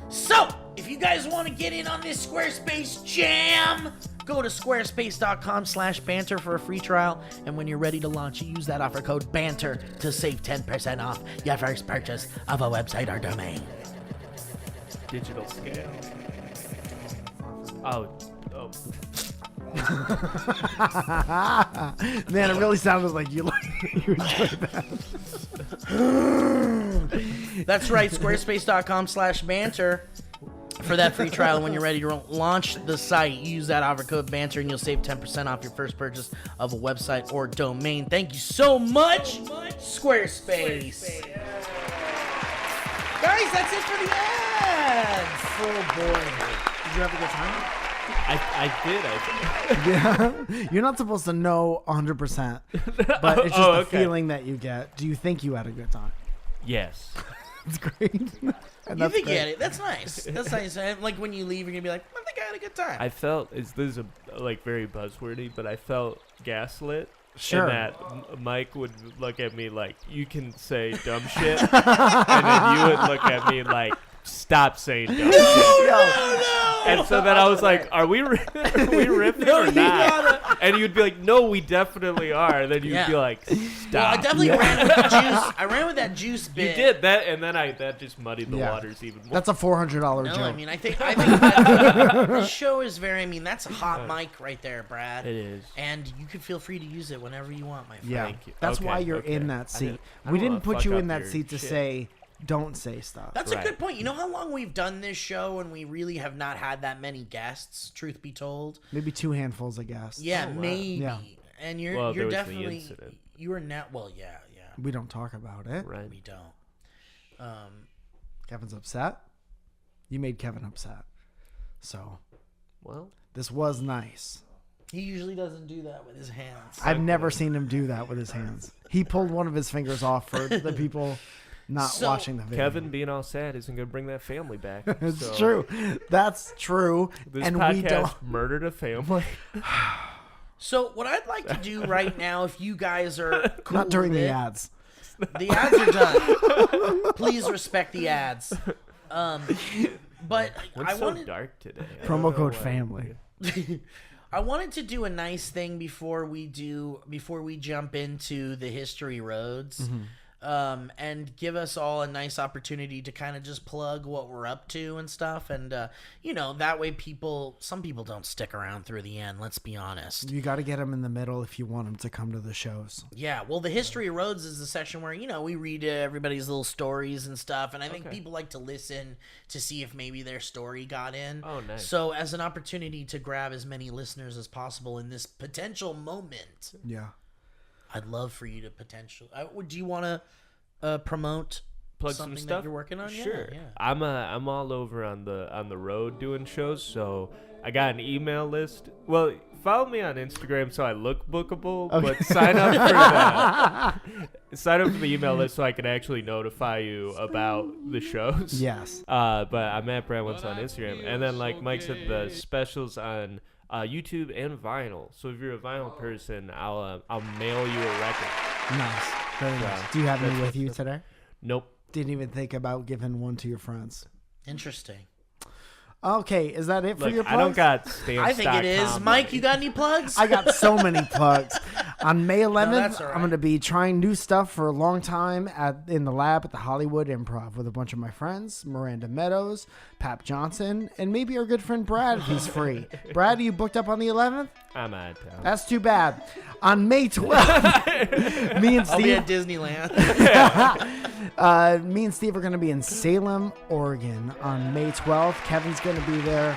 So, if you guys want to get in on this Squarespace jam, go to squarespace.com/banter for a free trial. And when you're ready to launch, you use that offer code BANTER to save 10% off your first purchase of a website or domain. Digital scale. Oh. Man, it really sounded like you enjoyed that. That's right, squarespace.com/banter for that free trial. When you're ready to launch the site, use that offer code BANTER and you'll save 10% off your first purchase of a website or domain. Thank you so much, Squarespace. Guys, that's it for the ads. Oh boy. Did you have a good time? I did. Yeah. You're not supposed to know 100%, but it's just Oh, the okay. feeling that you get. Do you think you had a good time? Yes. It's great. And You that's think you great. had it. That's nice. That's nice. And, like when you leave, you're going to be like, I think I had a good time. I felt, this is like very buzzwordy, but I felt gaslit. Sure. And that Mike would look at me like, you can say dumb shit. And then you would look at me like, stop saying dumb shit. And so then I was like, are we riffing or not? And you'd be like, no, we definitely are. And then you'd Yeah. be like, Well, I stop. definitely ran with the juice. I ran with that juice You bit. did that, and then that just muddied the Yeah. waters even more. That's a $400 No, joke. I mean, I think that this show is very. I mean, that's a hot mic right there, Brad. It is. And you can feel free to use it whenever you want, my friend. Yeah, Thank you. that's Okay, why you're okay. in that I seat. didn't- I We don't didn't wanna put you fuck in up that your seat to shit. say, don't say stuff. That's a Right. good point. You know how long we've done this show and we really have not had that many guests, truth be told? Maybe 2 handfuls of guests. Yeah, Oh, wow. maybe. Yeah. And you're Well, there you're was the definitely incident. you were not well, yeah. We don't talk about it. Right. We don't. Kevin's upset. You made Kevin upset. So Well, this was nice. He usually doesn't do that with his hands. I've never seen him do that with his hands. He pulled one of his fingers off for the people not watching the video. Kevin being all sad isn't going to bring that family back. It's true. That's true. This and podcast we don't. murdered a family. So what I'd like to do right now, if you guys are cool Not during with the it- ads. The ads are done. Please respect the ads. But What's I so wanted dark today? I Promo don't know code why. family. I wanted to do a nice thing before we jump into the history roads. And give us all a nice opportunity to kind of just plug what we're up to and stuff. And, that way some people don't stick around through the end. Let's be honest. You got to get them in the middle if you want them to come to the shows. Yeah. Well, the history roads is the section where, we read everybody's little stories and stuff. And I think people like to listen to see if maybe their story got in. Oh, nice. So as an opportunity to grab as many listeners as possible in this potential moment, Yeah. I'd love for you to do you want to promote Plug something some stuff that you're working on? Sure. Yeah. I'm all over on the road doing shows, so I got an email list. Well, follow me on Instagram so I look bookable, but sign up for the email list so I can actually notify you about the shows. Yes. But I'm at Brad Wenzel on Instagram, and then like Mike said, the specials on YouTube and vinyl. So if you're a vinyl person, I'll mail you a record. Nice. Very nice. Do you have any with you today? Nope. Didn't even think about giving one to your friends. Interesting. Okay, is that it for Look, your plugs? I don't got stamps. I think it is. Mike, you got any plugs? I got so many plugs. On May 11th, that's all right. I'm going to be trying new stuff for a long time in the lab at the Hollywood Improv with a bunch of my friends, Miranda Meadows, Pap Johnson, and maybe our good friend Brad if he's free. Brad, are you booked up on the 11th? I'm out of town. That's too bad. On May 12th, me and I'll be at Steve, Disneyland. me and Steve are going to be in Salem, Oregon on May 12th. Kevin's going to be there.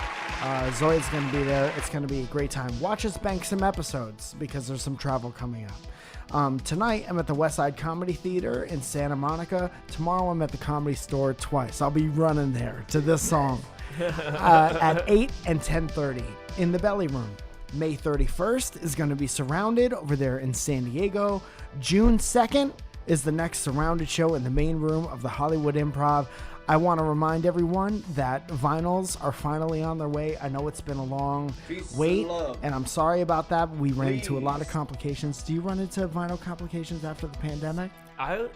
Zoid's going to be there. It's going to be a great time. Watch us bank some episodes because there's some travel coming up. Tonight, I'm at the West Side Comedy Theater in Santa Monica. Tomorrow, I'm at the Comedy Store twice. I'll be running there to this song at 8 and 10:30 in the Belly Room. May 31st is going to be Surrounded over there in San Diego. June 2nd is the next Surrounded show in the main room of the Hollywood Improv. I want to remind everyone that vinyls are finally on their way. I know it's been a long wait, and I'm sorry about that. We ran into a lot of complications. Do you run into vinyl complications after the pandemic?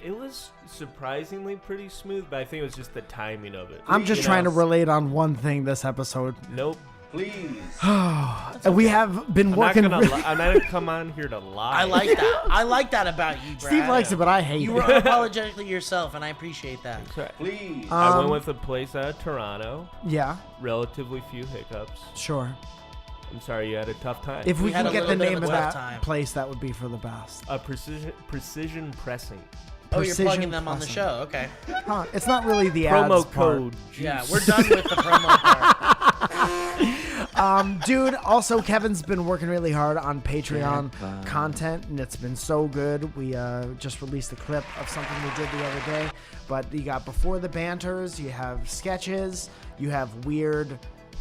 It was surprisingly pretty smooth, but I think it was just the timing of it. I'm just trying to relate on one thing this episode. Nope. We have been working. I'm not gonna come on here to lie. I like that. I like that about you, Brad. Steve likes it, but I hate You were it. unapologetically yourself, and I appreciate that. I went with a place out of Toronto. Yeah, Relatively few hiccups. sure. I'm sorry you had a tough time. If we had can a get the little bit name of of a that tough time. place, that would be for the best. precision pressing. Oh, you're Precision plugging them on the pressing. show. Okay. Huh, it's not really the Promo ads code. part. Juice. Yeah, we're done with the promo part. Dude, also Kevin's been working really hard on Patreon content, and it's been so good. We just released a clip of something we did the other day, but you got Before the Banters, you have sketches, you have weird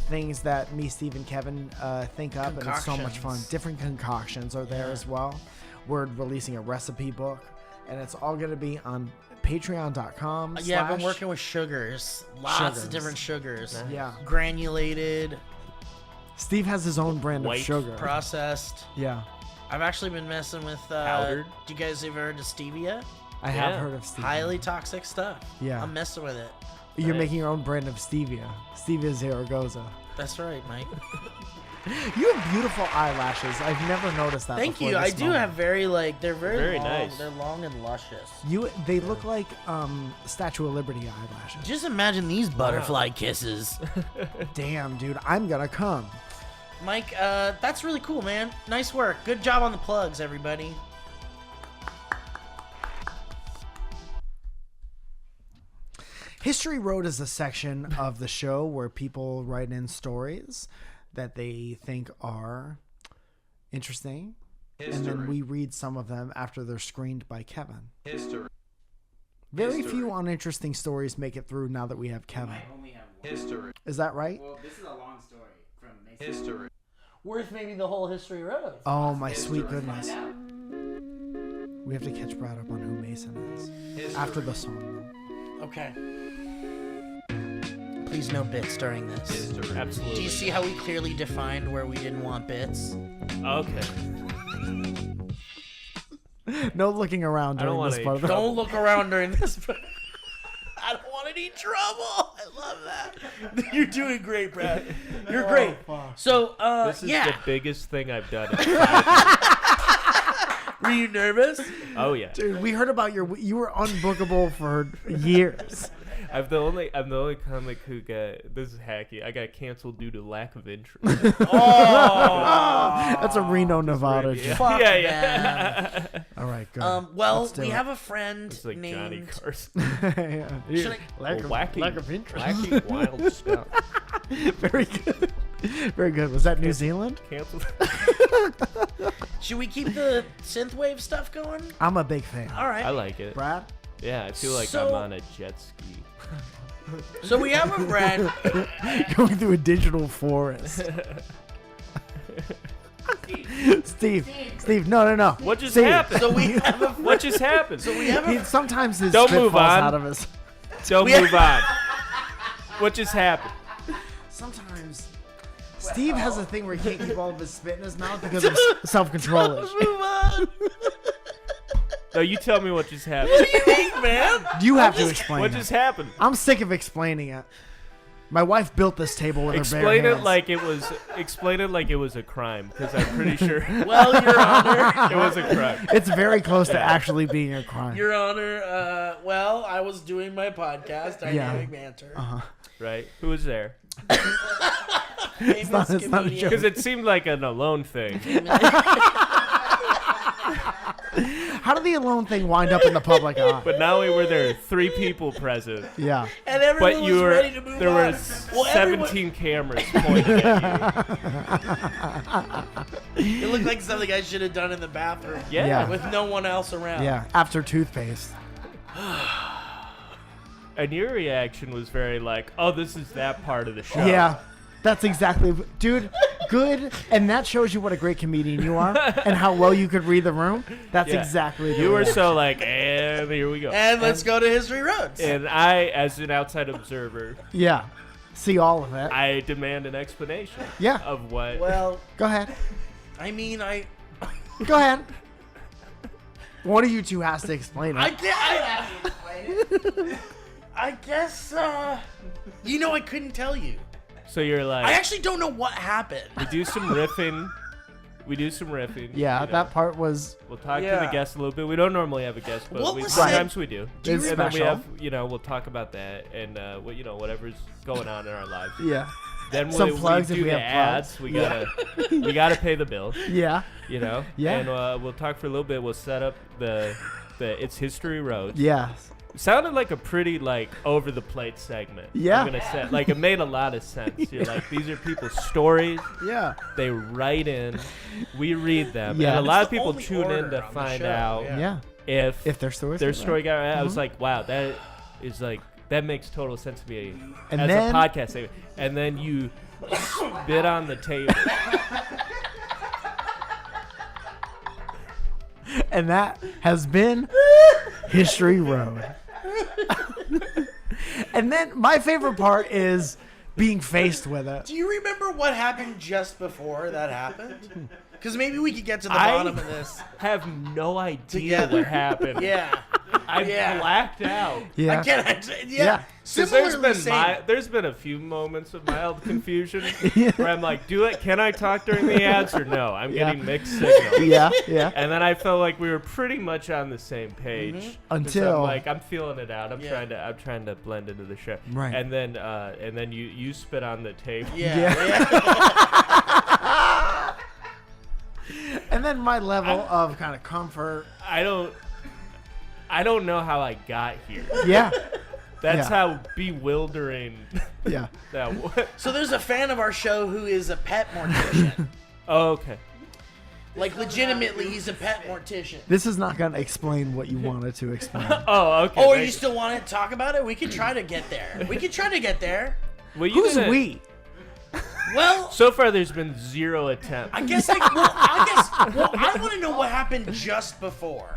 things that me, Steve, and Kevin think up, and it's so much fun. Concoctions. Different concoctions are there as well. We're releasing a recipe book, and it's all going to be on patreon.com. Yeah, I've been working with sugars. Lots of different sugars. Yeah. Granulated, Steve has his own brand White of sugar. processed. Yeah, I've actually been messing with. Powdered. Do you guys ever heard of stevia? I have Yeah. heard of Stevia. Highly toxic stuff. Yeah. I'm messing with it. You're Nice. making your own brand of stevia. Stevia Zaragoza. That's right, Mike. You have beautiful eyelashes. I've never noticed that. Thank before you. I this do moment. have very they're very long. nice. They're long and luscious. They look like Statue of Liberty eyelashes. Just imagine these butterfly kisses. Damn, dude, I'm gonna come. Mike, that's really cool, man. Nice work. Good job on the plugs, everybody. History Road is a section of the show where people write in stories that they think are interesting, and then we read some of them after they're screened by Kevin. Very few uninteresting stories make it through now that we have Kevin. I only have one. Is that right? Well, this is a long story from Mason. worth maybe the whole History Road. Oh my sweet goodness. We have to catch Brad up on who Mason is after the song. Okay. Please no bits during this. Absolutely. Do you see how we clearly defined where we didn't want bits? Okay. No looking around I don't during wanna this part of eat the Don't look around during this. I don't want any trouble. I love that. You're doing great, Brad. You're great. So, This is yeah. the biggest thing I've done. Were you nervous? Oh yeah. Dude, we heard about you were unbookable for years. I'm the only comic who got, this is hacky, I got canceled due to lack of interest. That's a Reno, Nevada Yeah. joke. Fuck Yeah. All right, good. Well, Let's do we it. have a friend It's like Johnny named. Carson. Should I? Lack of interest. Wacky wild stuff. Very good. Very good. Was that New Zealand? Canceled. Should we keep the synthwave stuff going? I'm a big fan. All right. I like it. Brad? Yeah, I feel like So- I'm on a jet ski. So we have a friend. Going through a digital forest. Steve, no. What just Steve. happened? So we have a. What just happened? So we have a. Sometimes his Don't spit move falls on. out of his. Don't We- move on. What just happened? Sometimes Steve has a thing where he can't keep all of his spit in his mouth because of self-control issues. Move on. No, you tell me what just happened. What do you think, man? You have to explain What it. just happened? I'm sick of explaining it. My wife built this table with her bare Explain hands. it like it was. Explain it like it was a crime, because I'm pretty sure Well, Your Honor. it was a crime. It's very close to actually being a crime. Your Honor. Well, I was doing my podcast, Dynamic Banter. Right? Who was there? Famous it's not a comedian. joke. Because it seemed like an alone thing. How did the alone thing wind up in the public eye? But not only were there 3 people present, Yeah. And everyone but was you were ready to move there on. were Well, 17 cameras pointing at you. It looked like something I should have done in the bathroom. Yeah. Yeah. With no one else around. Yeah. After toothpaste. And your reaction was very like, "Oh, this is that part of the show." Yeah. That's exactly, dude. Good, and that shows you what a great comedian you are, and how well you could read the room. That's Yeah. exactly. The You were reaction. so like, and here we go. And let's go to History Roads. And I, as an outside observer, Yeah. See all of it. I demand an explanation. Yeah. Of what. Well, Go ahead. I mean, Go ahead. One of you two has to explain it. I guess, you know, I couldn't tell you. So you're like, I actually don't know what happened. we do some riffing. Yeah, you know. that part was. We'll talk to Yeah. the guest a little bit. We don't normally have a guest, but What was sometimes said- we do. Do you It's And then we special. have, we'll talk about that and, whatever's going on in our lives. Yeah. Then Some we plugs do if we the have ads. plugs. We gotta pay the bills. Yeah. Yeah. Yeah. And we'll talk for a little bit. We'll set up the It's History Road. Yeah. Sounded like a pretty over the plate segment. Yeah. I'm gonna say it made a lot of sense. You're like, these are people's stories. Yeah. They write in, we read them, Yeah. and a lot It's of the people only tune in order to on the find show, out yeah. Yeah. if If their stories. their are story right. got. I was like, wow, that is that makes total sense to me And as then- a podcast segment. And then you spit on the table. And that has been History Road. And then my favorite part is being faced with it. Do you remember what happened just before that happened? Because maybe we could get to the I- bottom of this. Have no idea Together. what happened. Yeah. I Yeah. blacked out. Yeah. Again, Yeah. yeah. 'Cause Similarly same. there's been a few moments of mild confusion where I'm like, can I talk during the ads or no? I'm Yeah. getting mixed signals. Yeah. And then I felt like we were pretty much on the same page. 'Cause Until- I'm feeling it out. I'm Yeah. trying to blend into the show. Right. And then you spit on the table. Yeah. And then my level of kind of comfort. I don't know how I got here. Yeah. That's Yeah. how bewildering Yeah. that was. So there's a fan of our show who is a pet mortician. Oh, okay. Like, legitimately, he's a pet mortician. This is not going to explain what you wanted to explain. Oh, okay. Oh, thank you still want to talk about it? We could try to get there. Well, you Who's gonna- we? Well, So far, there's been 0 attempts. I want to know what happened just before.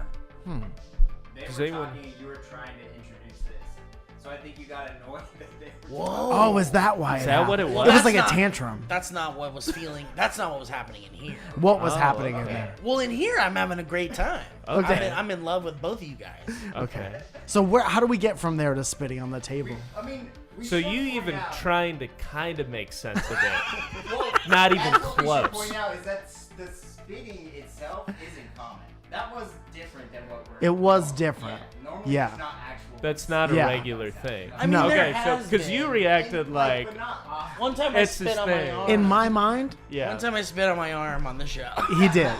They Does were anyone- talking and you were trying to introduce this. So I think you got annoyed that they were Whoa. Oh, is that why? Is that what it happened? was? It was That's like not- a tantrum. That's not what was That's not what was happening in here. What was Oh, happening in okay. there? Well, in here, I'm having a great time. Okay. I'm in love with both of you guys. Okay. So how do we get from there to spitting on the table? I mean, we So should you point even out- trying to kind of make sense of it. Well, Not even that's what we should close. point out is that the spitting itself isn't common. That was different than what we're. It was different. Yeah, normally Yeah. it's not actual. That's not a Yeah. regular thing. I mean, No. there Okay, so has because you been. reacted like, but not often. One time I It's spit his on my thing. arm. In my mind, yeah. One time I spit on my arm on the show. he did.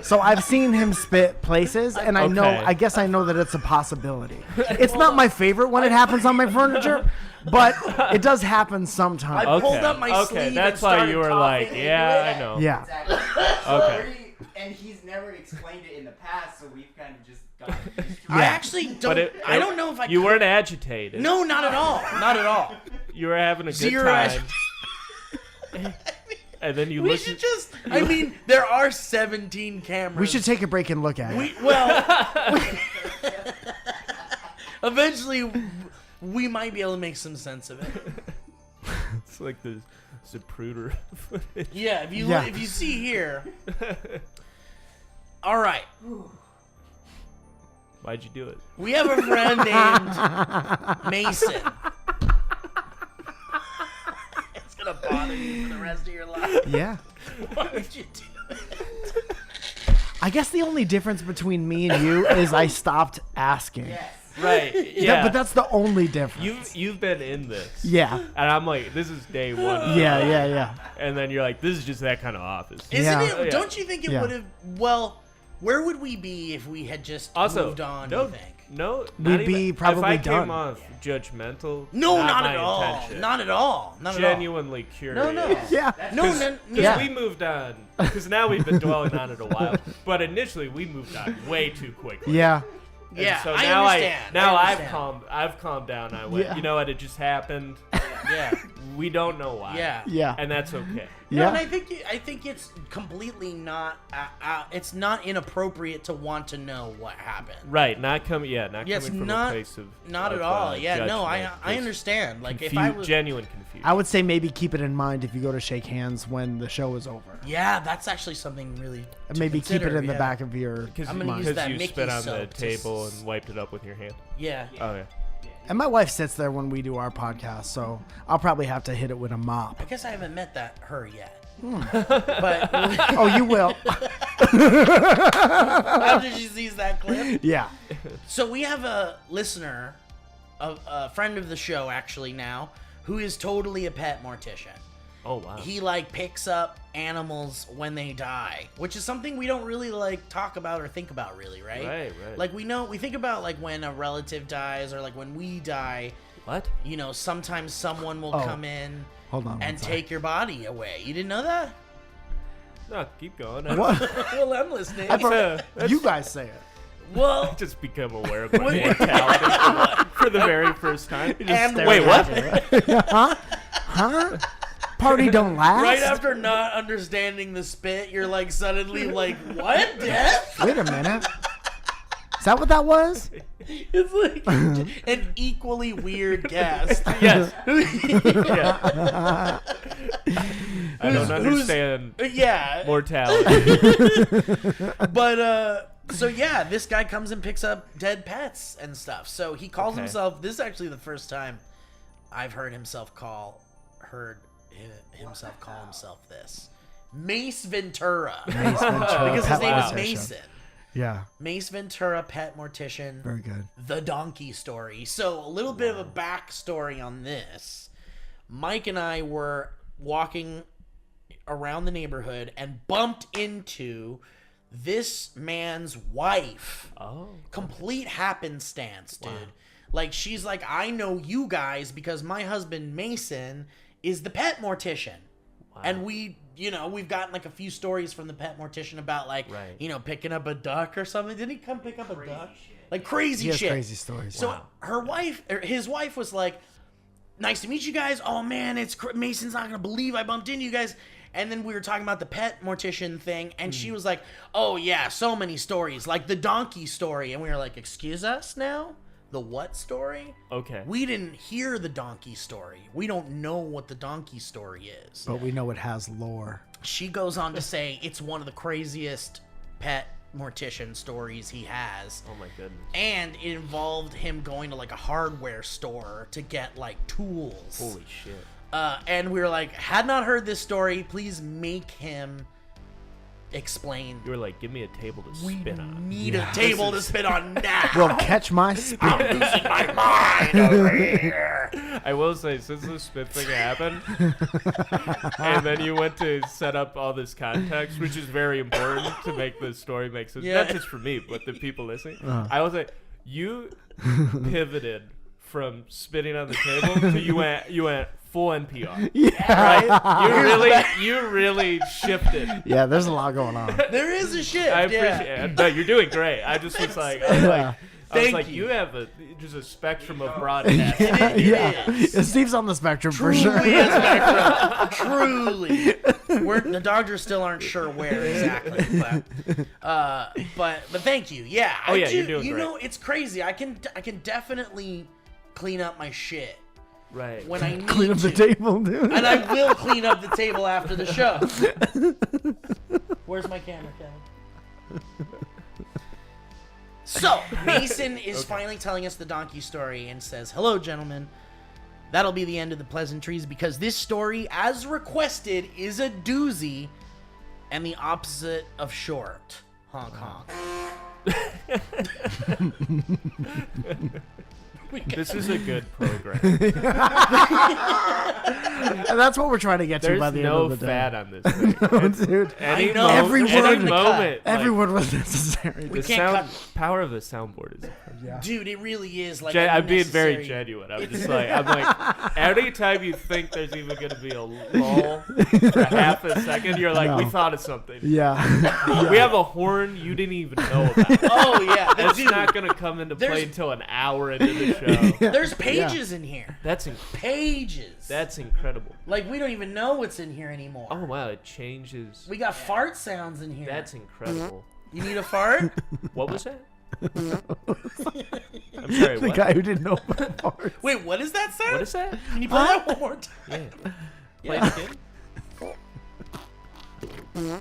So I've seen him spit places, and I know. Okay. I guess I know that it's a possibility. It's not my favorite when it happens on my furniture, but it does happen I sometimes. pulled Okay. up my Okay, sleeve that's and why started you were coughing like, into yeah, it. I know. Yeah. Exactly. Okay. And he's never explained it in the past, so we've kind of just gotten used to I Yeah. actually don't. But I don't know if I. You could- weren't agitated. No, not at all. Not at all. You were having a good Zero time. And then you We looked. should just. I mean, there are 17 cameras. We should take a break and look at it. Eventually, we might be able to make some sense of it. It's like the Zapruder footage. Yeah, if you Yeah. if you see here. All right, Why'd you do it? we have a friend named Mason. It's gonna bother you for the rest of your life. Yeah. Why would you do it? I guess the only difference between me and you is I stopped asking. Yes. Right. Yeah. But that's the only difference. you've been in this. Yeah. And I'm like, this is day one. Yeah. And then you're like, this is just that kind of office. Isn't Yeah. it? Yeah. Don't you think it Yeah. would have? Well, where would we be if we had just Also, moved on? no, You think? no, We'd not be even, probably if I done. came off judgmental, No, not my at all. intention. Not at all. Not Genuinely curious. at all. No. Yeah. No, no, Because yeah. we moved on. Because now we've been dwelling on it a while. But initially, we moved on way too quickly. Yeah. And Yeah, so I now understand. now I I've understand. calmed down. I went, Yeah. you know what? It just happened. Yeah. We don't know why. Yeah. Yeah. And that's okay. No, and Yeah. I think it's completely not. It's not inappropriate to want to know what happened. Right. Not coming. Yeah. Not Yes, coming from not- a place of. Not of, at all. Yeah. No, I judgment. Just understand. Like if I was. genuine confusion. I would say maybe keep it in mind if you go to shake hands when the show is over. Yeah, that's actually something really. And to maybe keep it consider, in the yeah. back of your Because I'm gonna use mind. that you Mickey spit on the soap to table and wiped it up with your hand. Yeah. Oh yeah. And my wife sits there when we do our podcast, so I'll probably have to hit it with a mop. I guess I haven't met her yet. Hmm. But Oh, you will. after she sees that clip. Yeah. So we have a listener, a friend of the show actually now, who is totally a pet mortician. Oh wow. He like picks up animals when they die, which is something we don't really like talk about or think about really, right? Right. Like we think about like when a relative dies or like when we die, What? you know, sometimes someone will Oh. come in Hold on. and take your body away. You didn't know that? No, keep going. What? Well, I'm listening. You guys say it. Well, Just become aware of my mortality for the very first time. and Wait, what? Huh? Party don't last? Right after not understanding the spit, you're like suddenly like, what? Death? Wait a minute. Is that what that was? It's like an equally weird guest. Yes. Yeah. I don't understand Yeah. mortality. But so yeah, this guy comes and picks up dead pets and stuff. So he calls Okay. himself. This is actually the first time I've heard himself call himself this Mace Ventura. Mace Ventura, Because his pet name is mortician. Mason. Yeah. Mace Ventura, pet mortician. Very good. The donkey story. So a little bit of a backstory on this. Mike and I were walking around the neighborhood and bumped into this man's wife. Oh. Complete happenstance, dude. Like she's like, I know you guys because my husband Mason is the pet mortician. And we, you know, we've gotten like a few stories from the pet mortician about like, Right. you know, picking up a duck or something. Didn't he come pick up a duck? Like crazy He has shit. crazy stories. So her wife, or his wife was like, nice to meet you guys. Oh man, Mason's not gonna believe I bumped into you guys. And then we were talking about the pet mortician thing, and she was like, oh yeah, so many stories, like the donkey story. And we were like, excuse us now? The what story? Okay. We didn't hear the donkey story. We don't know what the donkey story is. But we know it has lore. She goes on to say it's one of the craziest pet mortician stories he has. Oh my goodness. And it involved him going to like a hardware store to get like tools. Holy shit. And we were like, had not heard this story, please make him explain. You were like, give me a table to We spin on. need a table to spin on now. Well, catch my spin. I'm losing my mind over here. I will say, since the spin thing happened, and then you went to set up all this context, which is very important to make the story make sense. Yeah. Not just for me, but the people listening. I will say, you pivoted from spinning on the table to you went full NPR. Yeah. Right? You really shifted. Yeah, there's a lot going on. There is a shift. I appreciate it. No, you're doing great. I just was like, Thank you. you have just a spectrum of broadcasting. It Steve's on the spectrum for Truly sure. a spectrum. Truly. The doctors still aren't sure where exactly, but thank you. Yeah. Oh, yeah, you're doing You great. know, it's crazy. I can definitely clean up my shit Right. when I need Clean up to. the table, dude. And I will clean up the table after the show. Where's my camera, Kevin? So, Mason is finally telling us the donkey story and says, hello, gentlemen. That'll be the end of the pleasantries because this story, as requested, is a doozy and the opposite of short. Honk, honk. This is a good program. And that's what we're trying to get to There's by the no end of the day. fat on this thing. Dude, Any know. Every any word in the moment. every like, word was necessary. the can't power of a soundboard is. Dude, it really is like I'm being very unnecessary. genuine. I'm like, anytime you think there's even going to be a lull for half a second, you're like, we No. thought of something. Yeah. We have a horn you didn't even know about. Oh, yeah. That's Dude, not going to come into play There's- until an hour into the show. there's pages in here. That's Pages. that's incredible. Like, we don't even know what's in here anymore. Oh wow, it changes. We got fart sounds in here. That's incredible. You need a fart? What was that? I'm sorry. The What? guy who didn't know about parts. Wait, what is that sound? What is that? Can you play that one more time? Yeah. Play it again.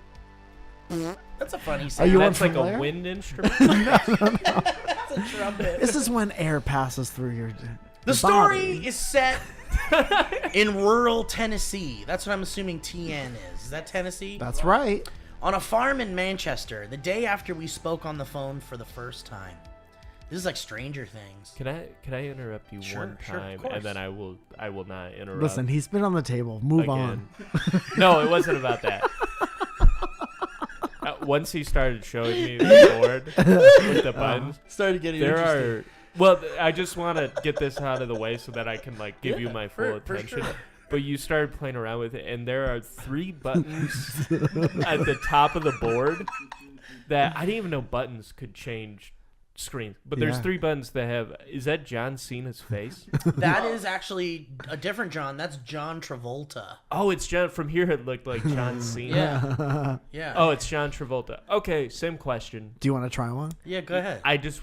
That's a funny Are sound. you That's like unfamiliar? a wind instrument. That's a trumpet. This is when air passes through your The story is set in rural Tennessee. That's what I'm assuming TN is. Is that Tennessee? That's right. On a farm in Manchester, the day after we spoke on the phone for the first time. This is like Stranger Things. Can I interrupt you Sure, one sure, of time course. and then I will not interrupt. Listen, he's been on the table. Move on. again. No, it wasn't about that. Once he started showing me the board with the buttons, Started getting there are. Well, I just want to get this out of the way so that I can like give you my full for attention. sure. But you started playing around with it, and there are 3 buttons at the top of the board that I didn't even know buttons could change screens. But there's Yeah. 3 buttons that have. Is that John Cena's face? That is actually a different John. That's John Travolta. Oh, it's John. From here, it looked like John Cena. Yeah. Yeah. Oh, it's John Travolta. Okay, same question. Do you want to try one? Yeah, go ahead. I just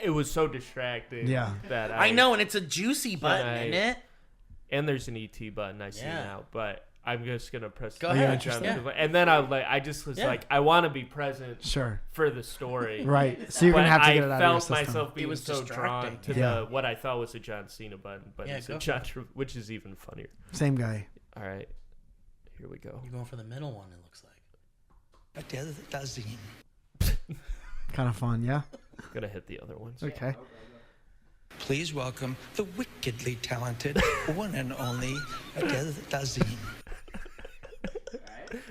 it was so distracting. Yeah. That I know, and it's a juicy button, I- isn't it? And there's an ET button I see Yeah. now, but I'm just gonna press. Go Are you ahead. interested? Yeah. And then I just was Yeah. like, I want to be present Sure. for the story. Right. So you're But going to have to I get it out of your felt system. myself being was so drawn distracting. to Yeah. what I thought was a John Cena button, but Yeah, it's go a for John, which is even funnier. Same guy. All right, here we go. You're going for the middle one, it looks like. Kind of fun, yeah? Gonna hit the other ones. Okay. Please welcome the wickedly talented one and only Adele Dazine.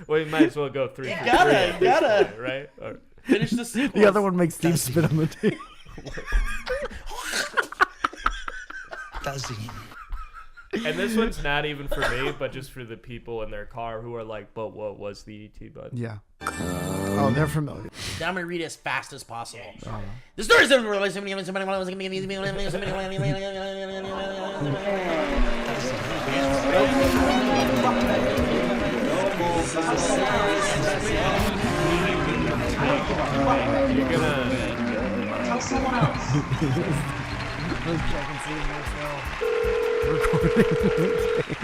Well, you might as well go 3 for 3 gotta, at this gotta. point, right? Or- Finish the sequence. The other one makes Steve spit on the table. Dazine. And this one's not even for me, but just for the people in their car who are like, but what was the ET button? Yeah. Oh, they're familiar. Now I'm going to read it as fast as possible. The story is You're gonna. Tell someone else. Let's check and see if we're still recording.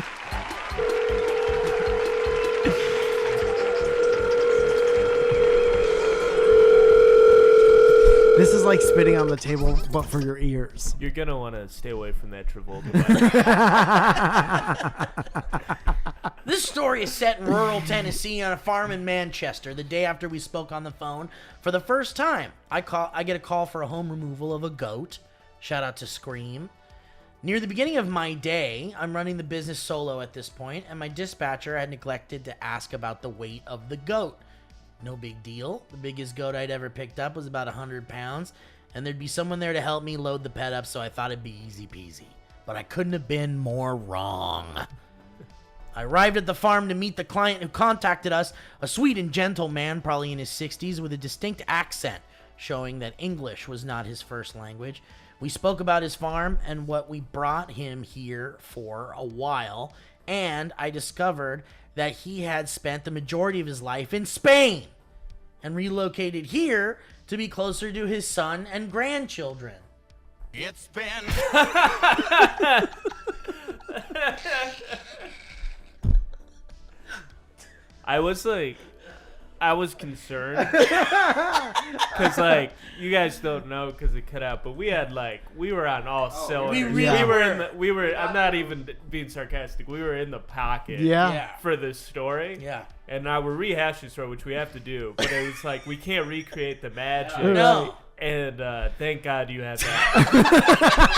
This is like spitting on the table, but for your ears. You're gonna want to stay away from that Travolta. This story is set in rural Tennessee on a farm in Manchester. The day after we spoke on the phone for the first time, I get a call for a home removal of a goat. Shout out to Scream. Near the beginning of my day, I'm running the business solo at this point, and my dispatcher had neglected to ask about the weight of the goat. No big deal. The biggest goat I'd ever picked up was about 100 pounds, and there'd be someone there to help me load the pet up, so I thought it'd be easy peasy. But I couldn't have been more wrong. I arrived at the farm to meet the client who contacted us, a sweet and gentle man, probably in his 60s, with a distinct accent, showing that English was not his first language. We spoke about his farm and what we brought him here for a while, and I discovered that he had spent the majority of his life in Spain and relocated here to be closer to his son and grandchildren. It's been I was concerned because you guys don't know because it cut out, but we were on all cylinders. We were. I'm not even being sarcastic. We were in the pocket. Yeah. For this story. Yeah. And now we're rehashing the story, which we have to do, but it was like we can't recreate the magic. No. And thank God you had that.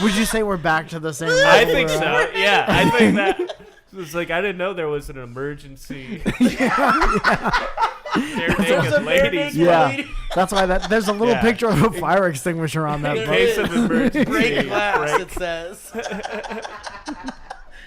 Would you say we're back to the same level? I think so. Yeah, I think that. It's like I didn't know there was an emergency. Naked ladies. Yeah, that's why there's a little picture of a fire extinguisher on that In boat. case of emergency. Break glass, it says.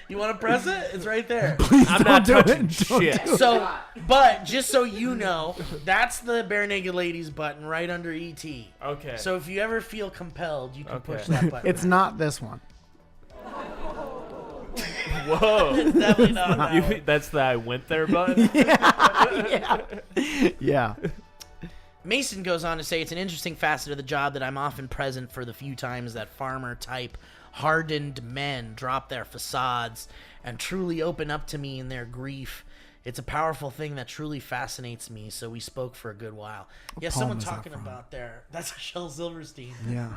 You want to press it? It's right there. Please I'm don't not do touching it. Don't shit. do it. So, but just so you know, that's the Bare Naked Ladies button right under ET. Okay. So if you ever feel compelled, you can Okay. push that button. It's not this one. Whoa. It's definitely not that one. That's the I went there button? Yeah. Mason goes on to say, it's an interesting facet of the job that I'm often present for the few times that farmer-type hardened men drop their facades and truly open up to me in their grief. It's a powerful thing that truly fascinates me, so we spoke for a good while. Yeah, poem someone is that talking from? about that's Shel Silverstein. Yeah.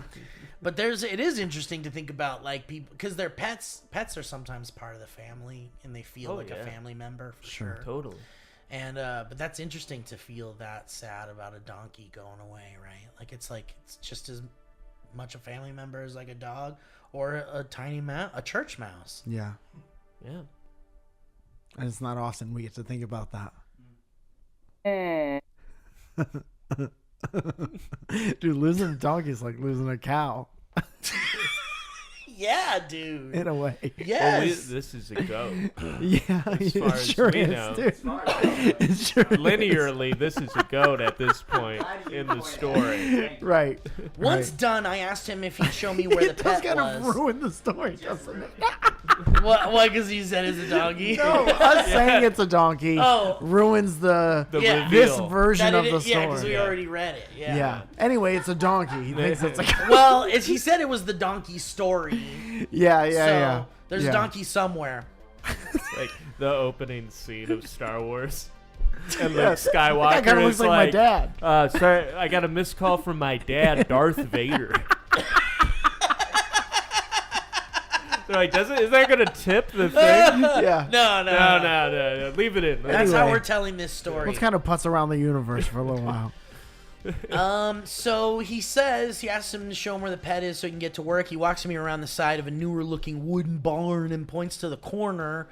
But it is interesting to think about, like, people, because their pets are sometimes part of the family, and they feel like a family member for sure. Totally. And but that's interesting to feel that sad about a donkey going away, right? Like it's just as much a family member as like a dog or a tiny a church mouse. Yeah. Yeah. And it's not often we get to think about that. Dude, losing a donkey is like losing a cow. Yeah, dude. In a way. Yes. This is a goat. Yeah, As far it as sure we is, know. dude. It sure is. Linearly, this is a goat at this point in the story. Right. Once right. done, I asked him if he'd show me where the It does pet kind was. of ruin the story, doesn't it? What? Because you said it's a donkey. No, us saying it's a donkey ruins the Yeah. this reveal. version of the Yeah, story. because we already read it. Yeah. Yeah. Anyway, it's a donkey. He thinks it's a cow. Well, he said it was the donkey story. Yeah, So yeah. there's a donkey somewhere. It's like the opening scene of Star Wars. And Yeah. Luke Skywalker That kinda looks is like my dad. Sorry, I got a missed call from my dad, Darth Vader. They're like, is that going to tip the thing? Yeah. No. Leave it in. That's how Anyway. we're telling this story. Let's kind of putz around the universe for a little while. So he says, he asks him to show him where the pet is so he can get to work. He walks me around the side of a newer looking wooden barn and points to the corner.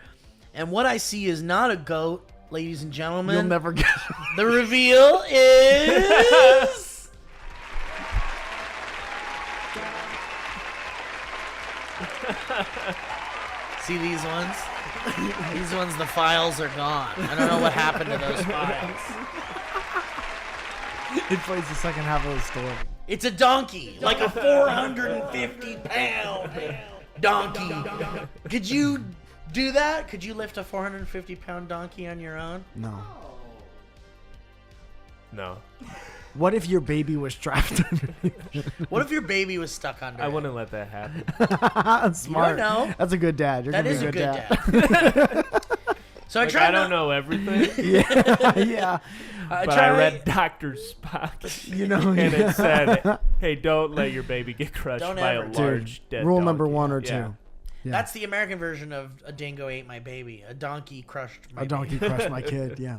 And what I see is not a goat, ladies and gentlemen. You'll never get The reveal is... See these ones? These ones, the files are gone. I don't know what happened to those files. It plays the second half of the story. It's a donkey, like a 450-pound donkey. Could you do that? Could you lift a 450-pound donkey on your own? No. No, What if your baby was trapped underneath? What if your baby was stuck under I it? wouldn't let that happen. Smart. You don't know. That's a good dad. You're That gonna is be a a good dad. dad. So Like, I don't know everything, Yeah. but I read Dr. Spock, You know, and it said, "Hey, don't let your baby get crushed Don't by ever. a Dude, large dead Rule donkey." number 1 or 2. Yeah. Yeah. That's the American version of a dingo ate my baby. A donkey crushed my A donkey baby. crushed my kid. Yeah.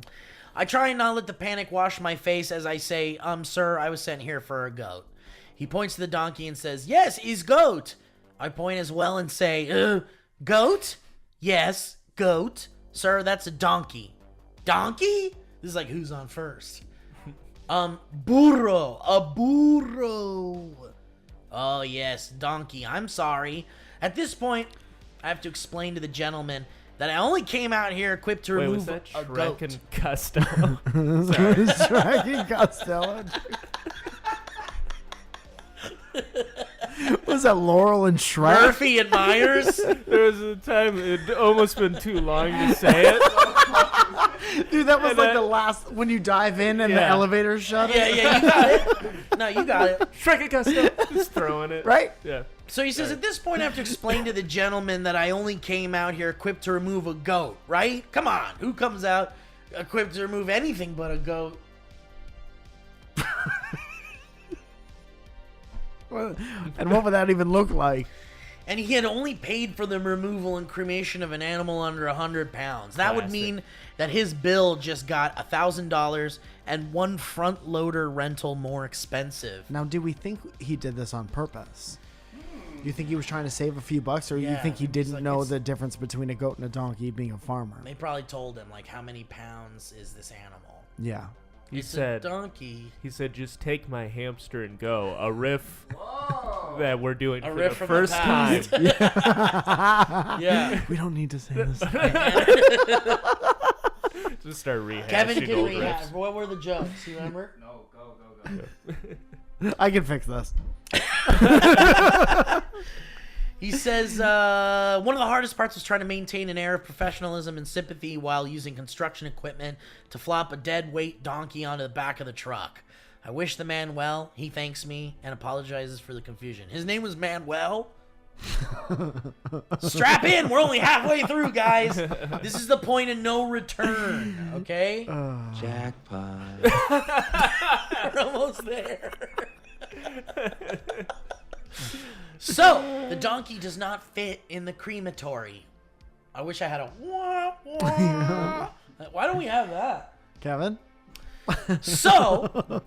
I try and not let the panic wash my face as I say, sir, I was sent here for a goat. He points to the donkey and says, yes, he's goat. I point as well and say, goat? Yes, goat. Sir, that's a donkey. Donkey? This is like who's on first. Burro. A burro. Oh, yes, donkey. I'm sorry. At this point, I have to explain to the gentleman that I only came out here equipped to Wait, remove was that a Shrek goat. and Costello? Shrek and Costello. Was that Laurel and Shrek? Murphy and Myers. There was a time it almost been too long to say it. Dude, that was And like then- the last when you dive in and the Yeah. elevator shut. Yeah, you got it. No, you got it. Shrek and Costello, just throwing it. Right? Yeah. So he says, at this point, I have to explain to the gentleman that I only came out here equipped to remove a goat, right? Come on. Who comes out equipped to remove anything but a goat? And what would that even look like? And he had only paid for the removal and cremation of an animal under 100 pounds. That would Classic. mean that his bill just got $1,000 and one front loader rental more expensive. Now, do we think he did this on purpose? Do you think he was trying to save a few bucks, or you Yeah, think he it's didn't like know it's- the difference between a goat and a donkey being a farmer? They probably told him, like, how many pounds is this animal? Yeah. He It's a said, donkey. he said, just take my hamster and go. A riff that we're doing A for riff the from first the time. past. Yeah. We don't need to say this. Just start rehashing Kevin can old rehash. riffs. What were the jokes? You remember? No, go. I can fix this. He says, one of the hardest parts was trying to maintain an air of professionalism and sympathy while using construction equipment to flop a dead weight donkey onto the back of the truck. I wish the man well. He thanks me and apologizes for the confusion. His name was Manuel. Strap in. We're only halfway through, guys. This is the point of no return, okay? Jackpot. We're almost there. So, the donkey does not fit in the crematory. I wish I had a wah, wah. Why don't we have that? Kevin? So,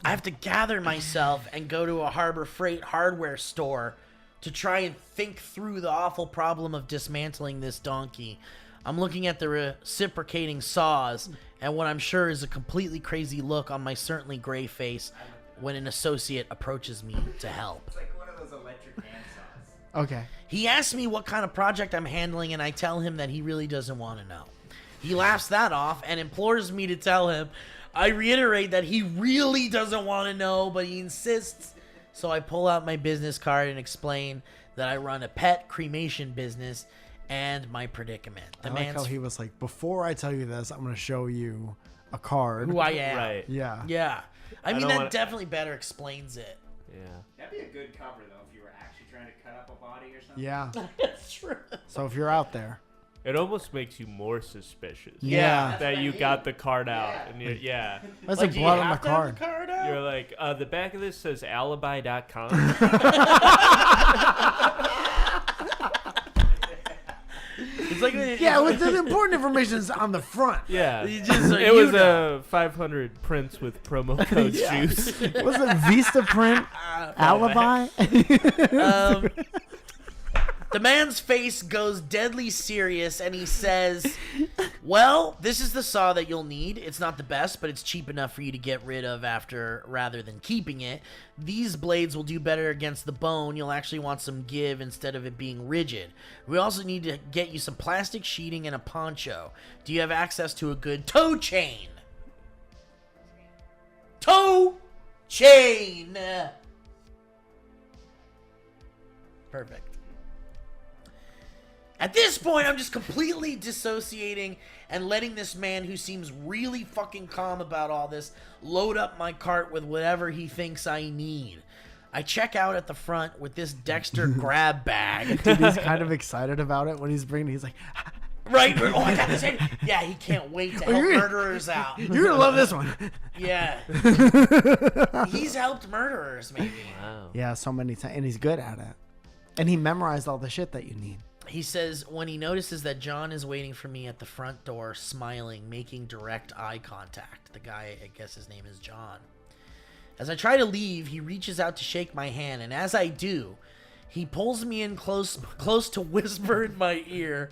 I have to gather myself and go to a Harbor Freight hardware store to try and think through the awful problem of dismantling this donkey. I'm looking at the reciprocating saws and what I'm sure is a completely crazy look on my certainly gray face when an associate approaches me to help. It's like one of those electric handsaws. Okay. He asks me what kind of project I'm handling, and I tell him that he really doesn't want to know. He laughs that off and implores me to tell him. I reiterate that he really doesn't want to know, but he insists. So I pull out my business card and explain that I run a pet cremation business and my predicament. The I like man's how he was like, before I tell you this, I'm going to show you a card. who I am. Right. Yeah. Yeah. I mean, don't that wanna- definitely better explains it. Yeah. That'd be a good cover though if you were actually trying to cut up a body or something. Yeah. That's true. So if you're out there. It almost makes you more suspicious. Yeah. That you got the card out. And yeah. There's Like, like do you blood on have the to have card. the card out? You're like, the back of this says alibi.com. It's like Yeah, with the important information is on the front. Yeah. You just- so it you was know. 500 prints with promo code juice. Was it Vista Print Alibi? The man's face goes deadly serious and he says, well, this is the saw that you'll need. It's not the best, but it's cheap enough for you to get rid of after rather than keeping it. These blades will do better against the bone. You'll actually want some give instead of it being rigid. We also need to get you some plastic sheeting and a poncho. Do you have access to a good toe chain? Toe chain! At this point, I'm just completely dissociating and letting this man who seems really fucking calm about all this load up my cart with whatever he thinks I need. I check out at the front with this Dexter grab bag. Dude, he's kind of excited about it when he's bringing. He's like, Right? Oh, I got this in. Yeah, he can't wait to help murderers out. "You're gonna love this one." Yeah. He's helped murderers, maybe. Wow. Yeah, so many times, and he's good at it. And he memorized all the shit that you need. He says when he notices that John is waiting for me at the front door, smiling, making direct eye contact. The guy, I guess his name is John. As I try to leave, he reaches out to shake my hand, and as I do, he pulls me in close to whisper in my ear,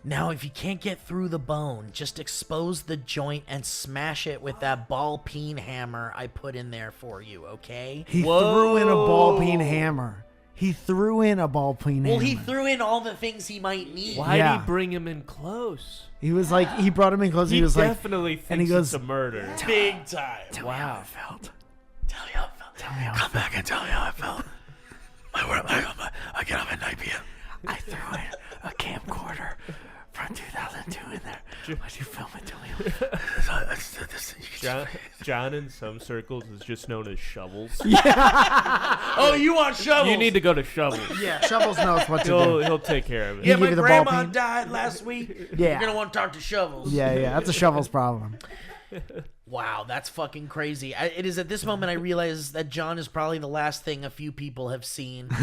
"Now, if you can't get through the bone, just expose the joint and smash it with that ball peen hammer I put in there for you, okay?" He threw in a ball peen hammer. He threw in a ball peen Well, hammer. he threw in all the things he might need. Why'd Yeah. he bring him in close? He was like, he brought him in close. He, He was like, definitely thinks and he goes, it's a murder. Big time. "Tell me how it felt. Tell me how it felt. Tell me how it Come felt. back and tell me how it felt. I get up at 9 p.m. I threw in a camcorder from 2002 in there. Why'd you film it? Tell me how it felt." John in some circles is just known as Shovels. Oh, you want shovels? You need to go to Shovels. Yeah, Shovels knows what to He'll, do. he'll take care of it. Yeah, give my you the ball grandma peen? died last week. Yeah. You're going to want to talk to Shovels. Yeah, that's a Shovels problem. Wow, that's fucking crazy. It is at this moment I realize that John is probably the last thing a few people have seen. And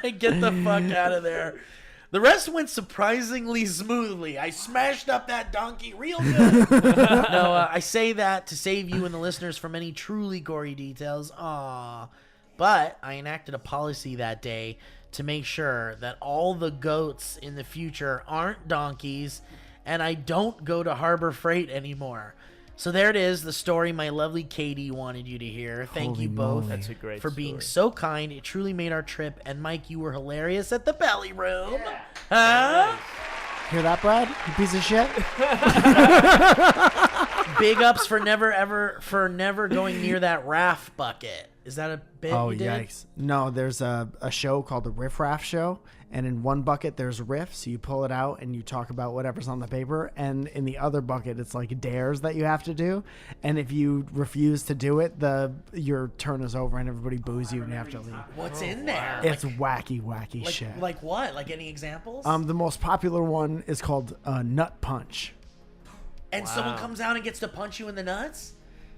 I get the fuck out of there. The rest went surprisingly smoothly. I smashed up that donkey real good. No, I say that to save you and the listeners from any truly gory details. Aww. But I enacted a policy that day to make sure that all the goats in the future aren't donkeys, and I don't go to Harbor Freight anymore. So there it is, the story my lovely Katie wanted you to hear. Thank you both That's a great for being story. so kind. It truly made our trip. And Mike, you were hilarious at the belly room. Huh? Hear that, Brad? You piece of shit. Big ups for never going near that raft bucket. Is that a bit Oh, you did? yikes. No, there's a show called the Riff Raff Show, and in one bucket there's riff, so you pull it out and you talk about whatever's on the paper, and in the other bucket it's like dares that you have to do, and if you refuse to do it, your turn is over and everybody boos you and you have to leave. What's in there? It's wacky shit. Like what? Like any examples? The most popular one is called Nut Punch. And someone comes out and gets to punch you in the nuts?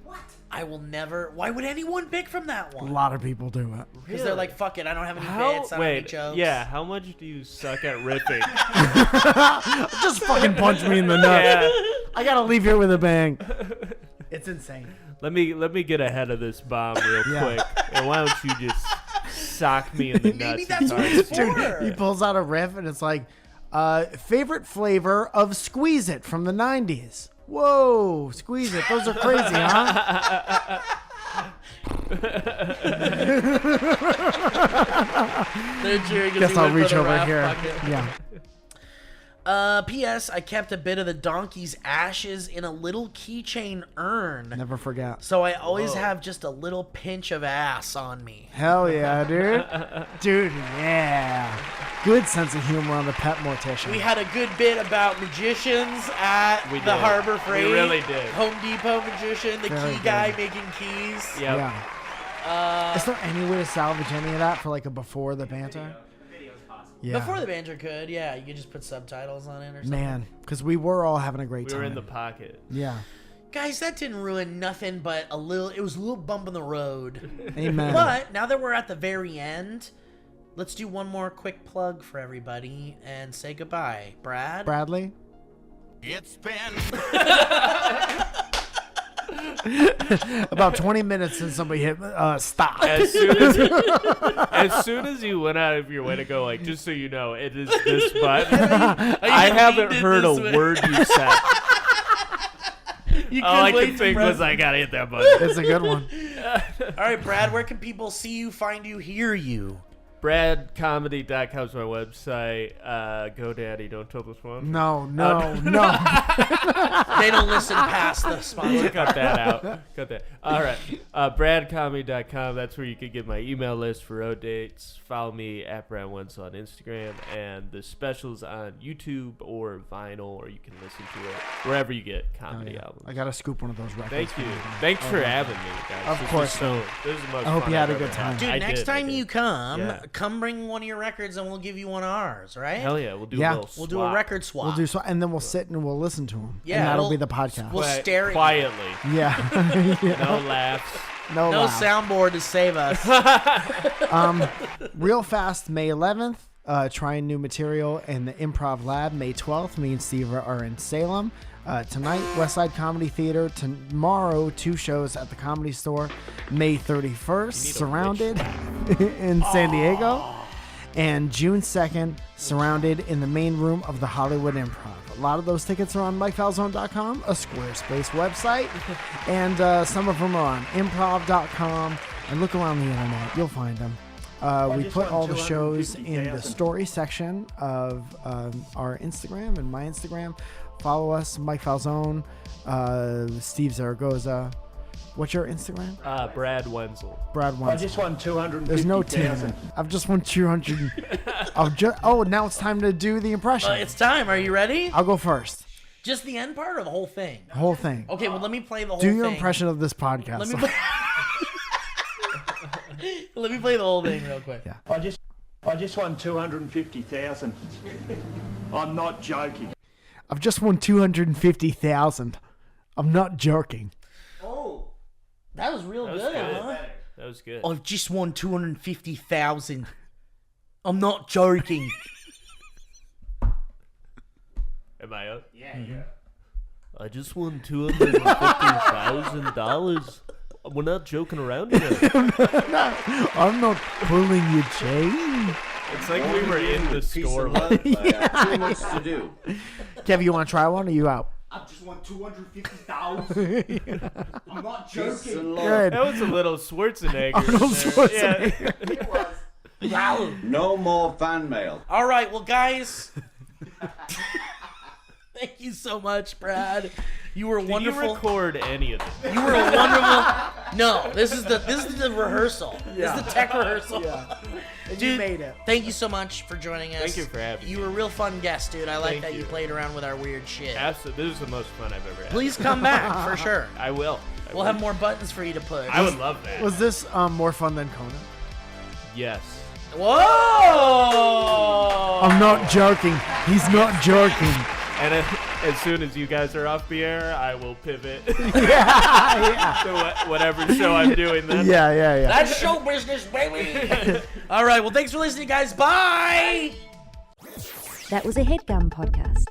What? I will never. Why would anyone pick from that A one? lot of people do it. Because they're like, fuck it, I don't have any bits, I don't have any jokes. Yeah, how much do you suck at riffing? Just fucking punch me in the nuts. Yeah. I gotta leave here with a bang. It's insane. Let me get ahead of this bomb real quick. And why don't you just sock me in the nuts? Maybe as that's hard what as it's you for. can. He pulls out a riff and it's like, favorite flavor of Squeeze It from the 90s. Whoa, Squeeze It. Those are crazy, huh? They're cheering 'cause Guess he I'll went for reach the over raft here. bucket. Yeah. P.S. I kept a bit of the donkey's ashes in a little keychain urn. Never forget. So I always have just a little pinch of ass on me. Hell yeah, dude. Dude, yeah. Good sense of humor on the pet mortician. We had a good bit about magicians at We the did. Harbor Freight. We really did. Home Depot magician, the Very key guy good. making keys. Yep. Yeah. Is there any way to salvage any of that for like a before the banter? Yeah. Before the banter could, yeah, you could just put subtitles on it or something. Man, because we were all having a great We time. were in the pocket. Yeah. Guys, that didn't ruin nothing but it was a little bump in the road. Amen. But now that we're at the very end, let's do one more quick plug for everybody and say goodbye. Brad? Bradley? It's been About 20 minutes since somebody hit stop. As soon as you went out of your way to go, like, just so you know, it is this button. I haven't leaned in heard a this way. word you said. You All I couldn't wait could to think press- was I gotta hit that button. It's a good one. All right, Brad, where can people see you, find you, hear you? BradComedy.com is my website. GoDaddy, don't tell this one. No. They don't listen past the sponsor. Cut that out. Cut that. All right. BradComedy.com. That's where you can get my email list for road dates. Follow me at Brad Wenzel on Instagram. And the specials on YouTube or vinyl, or you can listen to it wherever you get comedy albums. I got to scoop one of those records. Thank you. Thanks for having me, guys. Of course. This is the most I hope fun you had I've a good ever time. Dude, I next did, time I did. you come, Yeah. come bring one of your records and we'll give you one of ours, right? Hell yeah. We'll do Yeah. a little We'll do a swap. record swap. We'll do so, and then we'll sit and we'll listen to them. Yeah, and that'll it'll- be the podcast. We'll stare at you. quietly. Yeah. No laughs. No No laugh. soundboard to save us. Real fast, May 11th. Trying new material in the Improv Lab. May 12th, me and Steve are in Salem. Tonight, Westside Comedy Theater. Tomorrow, 2 shows at the Comedy Store. May 31st, Surrounded in San Diego. And June 2nd, Surrounded in the main room of the Hollywood Improv. A lot of those tickets are on MikeFalzone.com, a Squarespace website. And some of them are on improv.com. And look around the internet, you'll find them. We put all the shows in the story section of our Instagram and my Instagram. Follow us, Mike Falzone, Steve Zaragoza. What's your Instagram? Brad Wenzel. Brad Wenzel. I just won 250,000. There's no T in it. I've just won 200. Now it's time to do the impression. It's time. Are you ready? I'll go first. Just the end part or the whole thing? The whole thing. Okay, well, let me play the whole Do thing. your impression of this podcast. Let me play... Let me play the whole thing real quick. Yeah. I just won 250,000. I'm not joking. I've just won 250,000. I'm not joking. Oh, that was real That was good, good. huh? That was good. I've just won 250,000. I'm not joking. Am I up? Yeah. I just won $250,000. We're not joking around here. I'm not pulling your chain. It's like we were in the store. Too much to do. Kev, you want to try one or you out? I just won 250,000. I'm not joking. Good. That was a little Schwarzenegger. Arnold there. Schwarzenegger. It was. Wow. No more fan mail. All right, well, guys. Thank you so much, Brad. You were Did wonderful. you record any of it? You were a wonderful. No, this is the rehearsal. This is the tech rehearsal. And Dude, you made it. Thank you so much for joining us. Thank you for having You me. were a real fun guest, dude. I like Thank that you you. played around with our weird shit. Absolutely. This is the most fun I've ever had. Please come back for sure. I will. We'll have more buttons for you to push. I would love that. Was this more fun than Conan? Yes. Whoa! I'm not joking. He's not joking. And as soon as you guys are off the air, I will pivot Yeah. to whatever show I'm doing then. Yeah. That's show business, baby. All right. Well, thanks for listening, guys. Bye. That was a HeadGum podcast.